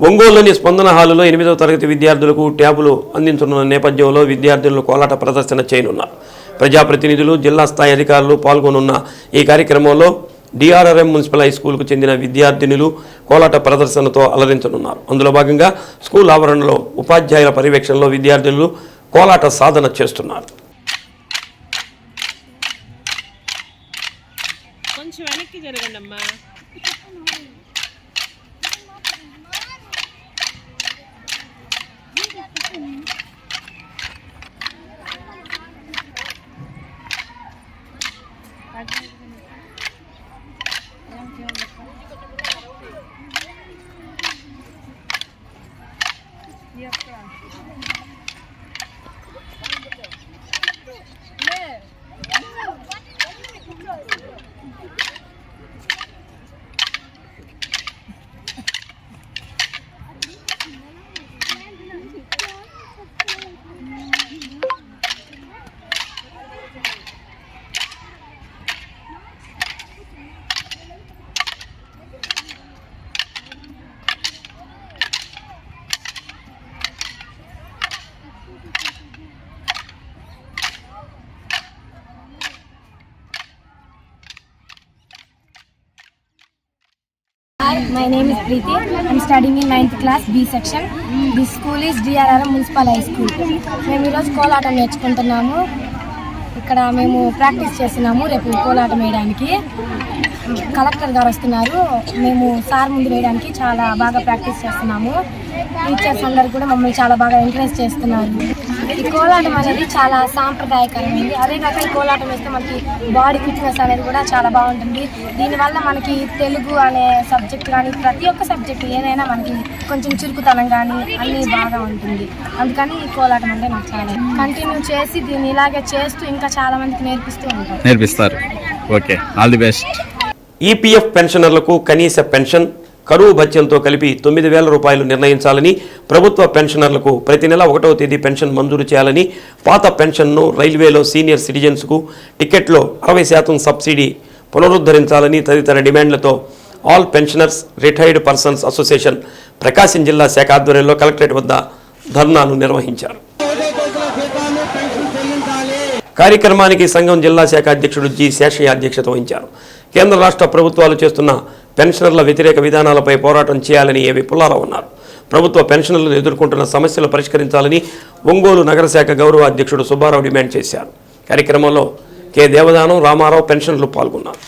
ఒంగోలులోని స్పందన హాలులో 8వ తరగతి విద్యార్థులకు ట్యాబులు అందించనున్న నేపథ్యంలో విద్యార్థులను కోలాట ప్రదర్శన చేయనున్నారు. ప్రజాప్రతినిధులు, జిల్లా స్థాయి అధికారులు పాల్గొనున్న ఈ కార్యక్రమంలో డిఆర్ఆర్ఎం మున్సిపల్ హై స్కూల్కు చెందిన విద్యార్థినులు కోలాట ప్రదర్శనతో అలరించనున్నారు. అందులో భాగంగా స్కూల్ ఆవరణలో ఉపాధ్యాయుల పర్యవేక్షణలో విద్యార్థులు కోలాట సాధన చేస్తున్నారు. కొంచెం వెనక్కి జరగండి అమ్మా. My name is Preeti. I'm studying in 9th class B section. This school is DRRM Municipal High School. మేము ఈరోజు కోలాటం నేర్చుకుంటున్నాము. ఇక్కడ మేము ప్రాక్టీస్ చేస్తున్నాము. రేపు కోలాటం వేయడానికి కలెక్టర్ గారు వస్తున్నారు. మేము సార్ ముందు వేయడానికి చాలా బాగా ప్రాక్టీస్ చేస్తున్నాము. టీచర్స్ అందరు కూడా మమ్మల్ని చాలా బాగా ఎంకరేజ్ చేస్తున్నారు. ఈ కోలాటం అనేది చాలా సాంప్రదాయకరమైనది. అదే కాక ఈ కోలాటం వేస్తే మనకి బాడీ ఫిట్నెస్ అనేది కూడా చాలా బాగుంటుంది. దీనివల్ల మనకి తెలుగు అనే సబ్జెక్ట్ కానీ ప్రతి ఒక్క సబ్జెక్ట్ ఏదైనా మనకి కొంచెం చురుకుతనం కానీ అన్నీ బాగా ఉంటుంది. అందుకని ఈ కోలాటం అంటే నాకు చాలా కంటిన్యూ చేసి దీన్ని ఇలాగే చేస్తూ ఇంకా చాలా మందికి నేర్పిస్తారు. Okay, all the best. EPF పెన్షనర్లకు కనీస పెన్షన్ కరువు భత్యంతో కలిపి 9,000 రూపాయలు నిర్ణయించాలని, ప్రభుత్వ పెన్షనర్లకు ప్రతి నెల 1వ తేదీ పెన్షన్ మంజూరు చేయాలని, పాత పెన్షన్ను రైల్వేలో సీనియర్ సిటిజన్స్కు టికెట్లో 60% సబ్సిడీ పునరుద్ధరించాలని తదితర డిమాండ్లతో all pensioners retired persons association Prakasam జిల్లా శాఖ ఆధ్వర్యంలో కలెక్టరేట్ వద్ద ధర్నాను నిర్వహించారు. కార్యక్రమానికి సంఘం జిల్లా శాఖ అధ్యక్షుడు జి శేషయ్య అధ్యక్షత వహించారు. కేంద్ర రాష్ట్ర ప్రభుత్వాలు చేస్తున్న పెన్షనర్ల వ్యతిరేక విధానాలపై పోరాటం చేయాలని ఏవి పుల్లారావు అన్నారు. ప్రభుత్వ పెన్షనర్లు ఎదుర్కొంటున్న సమస్యలు పరిష్కరించాలని ఒంగోలు నగర శాఖ గౌరవ అధ్యక్షుడు సుబ్బారావు డిమాండ్ చేశారు. కార్యక్రమంలో కె దేవదానం, రామారావు పెన్షనర్లు పాల్గొన్నారు.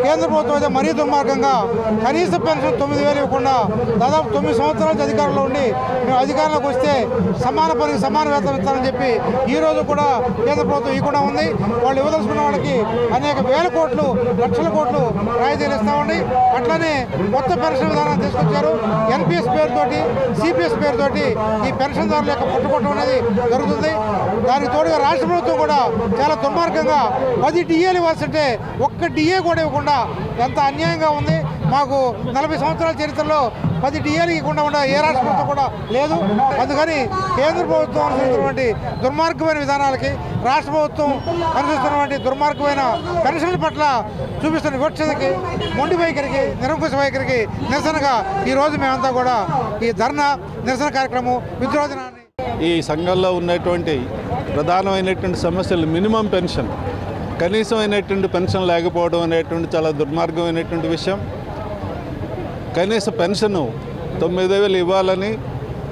కేంద్ర ప్రభుత్వం అయితే మరీ దుర్మార్గంగా కనీస పెన్షన్ 9,000 ఇవ్వకుండా దాదాపు 9 సంవత్సరాల అధికారంలో ఉండి మేము అధికారంలోకి వస్తే సమాన పనికి సమాన వేతనం ఇస్తారని చెప్పి ఈ రోజు కూడా కేంద్ర ప్రభుత్వం ఇవ్వకుండా ఉంది. వాళ్ళు ఇవ్వదలుచుకున్న వాళ్ళకి అనేక వేల కోట్లు, లక్షల కోట్లు రాయితీలు ఇస్తామండి. అట్లనే కొత్త పెన్షన్ విధానాన్ని తీసుకొచ్చారు. ఎన్పిఎస్ పేరుతోటి, సిపిఎస్ పేరుతోటి ఈ పెన్షన్దారుల యొక్క పట్టుకోవడం అనేది జరుగుతుంది. దానికి తోడుగా రాష్ట్ర ప్రభుత్వం కూడా చాలా దుర్మార్గంగా 10 డిఏలు ఇవ్వాల్సింటే ఒక్క డిఏ కూడా ఇవ్వకుండా ఎంత అన్యాయంగా ఉంది. మాకు 40 సంవత్సరాల చరిత్రలో 10 డిఏలు ఇవ్వకుండా ఏ రాష్ట్ర ప్రభుత్వం కూడా లేదు. అందుకని కేంద్ర ప్రభుత్వం అనుసరిస్తున్నటువంటి దుర్మార్గమైన విధానాలకి, రాష్ట్ర ప్రభుత్వం అనుసరిస్తున్నటువంటి దుర్మార్గమైన పెన్షన్ల పట్ల చూపిస్తున్న వివక్షతకి, మొండి వైఖరికి, నిరంకుశ వైఖరికి నిరసనగా ఈరోజు మేమంతా కూడా ఈ ధర్నా నిరసన కార్యక్రమం విద్రోధనాన్ని. ఈ సంఘంలో ఉన్నటువంటి ప్రధానమైనటువంటి సమస్యలు మినిమం పెన్షన్, కనీసమైనటువంటి పెన్షన్ లేకపోవడం అనేటువంటి చాలా దుర్మార్గమైనటువంటి విషయం. కనీస పెన్షను 9,000 ఇవ్వాలని,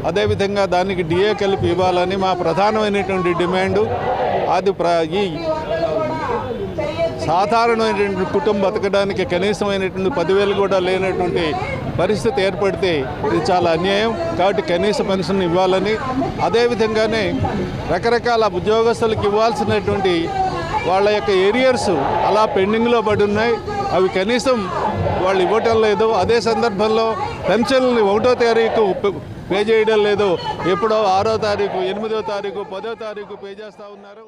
అదేవిధంగా దానికి డిఏ కలిపి ఇవ్వాలని మా ప్రధానమైనటువంటి డిమాండు. అది ఈ సాధారణమైనటువంటి కుటుంబం బతకడానికి కనీసమైనటువంటి 10,000 కూడా లేనటువంటి పరిస్థితి ఏర్పడితే ఇది చాలా అన్యాయం. కాబట్టి కనీస పెన్షన్ ఇవ్వాలని, అదేవిధంగానే రకరకాల ఉద్యోగస్తులకు ఇవ్వాల్సినటువంటి వాళ్ళ యొక్క ఏరియర్స్ అలా పెండింగ్లో పడి ఉన్నాయి. అవి కనీసం వాళ్ళు ఇవ్వటం లేదు. అదే సందర్భంలో పెన్షన్లు 1వ తారీఖు పే చేయడం లేదు. ఎప్పుడో 6వ తారీఖు, 8వ తారీఖు, 10వ తారీఖు పే చేస్తూ ఉన్నారు.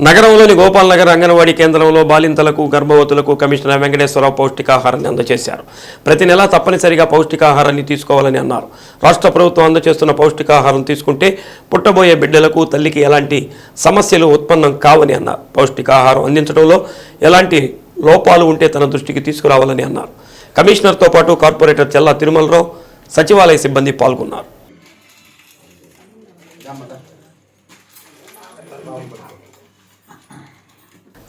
నగరంలోని గోపాల్ నగర్ అంగన్వాడీ కేంద్రంలో బాలింతలకు, గర్భవతులకు కమిషనర్ వెంకటేశ్వరరావు పౌష్టికాహారాన్ని అందజేశారు. ప్రతి నెల తప్పనిసరిగా పౌష్టికాహారాన్ని తీసుకోవాలని అన్నారు. రాష్ట్ర ప్రభుత్వం అందజేస్తున్న పౌష్టికాహారం తీసుకుంటే పుట్టబోయే బిడ్డలకు, తల్లికి ఎలాంటి సమస్యలు ఉత్పన్నం కావని అన్నారు. పౌష్టికాహారం అందించడంలో ఎలాంటి లోపాలు ఉంటే తన దృష్టికి తీసుకురావాలని అన్నారు. కమిషనర్తో పాటు కార్పొరేటర్ చెల్లా తిరుమలరావు, సచివాలయ సిబ్బంది పాల్గొన్నారు.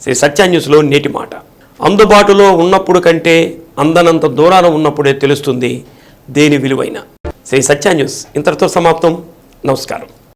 శ్రీ సత్య న్యూస్లో నేటి మాట. అందుబాటులో ఉన్నప్పుడు కంటే అందనంత దూరాన ఉన్నప్పుడే తెలుస్తుంది దేని విలువైన. శ్రీ సత్య న్యూస్ ఇంతటితో సమాప్తం. నమస్కారం.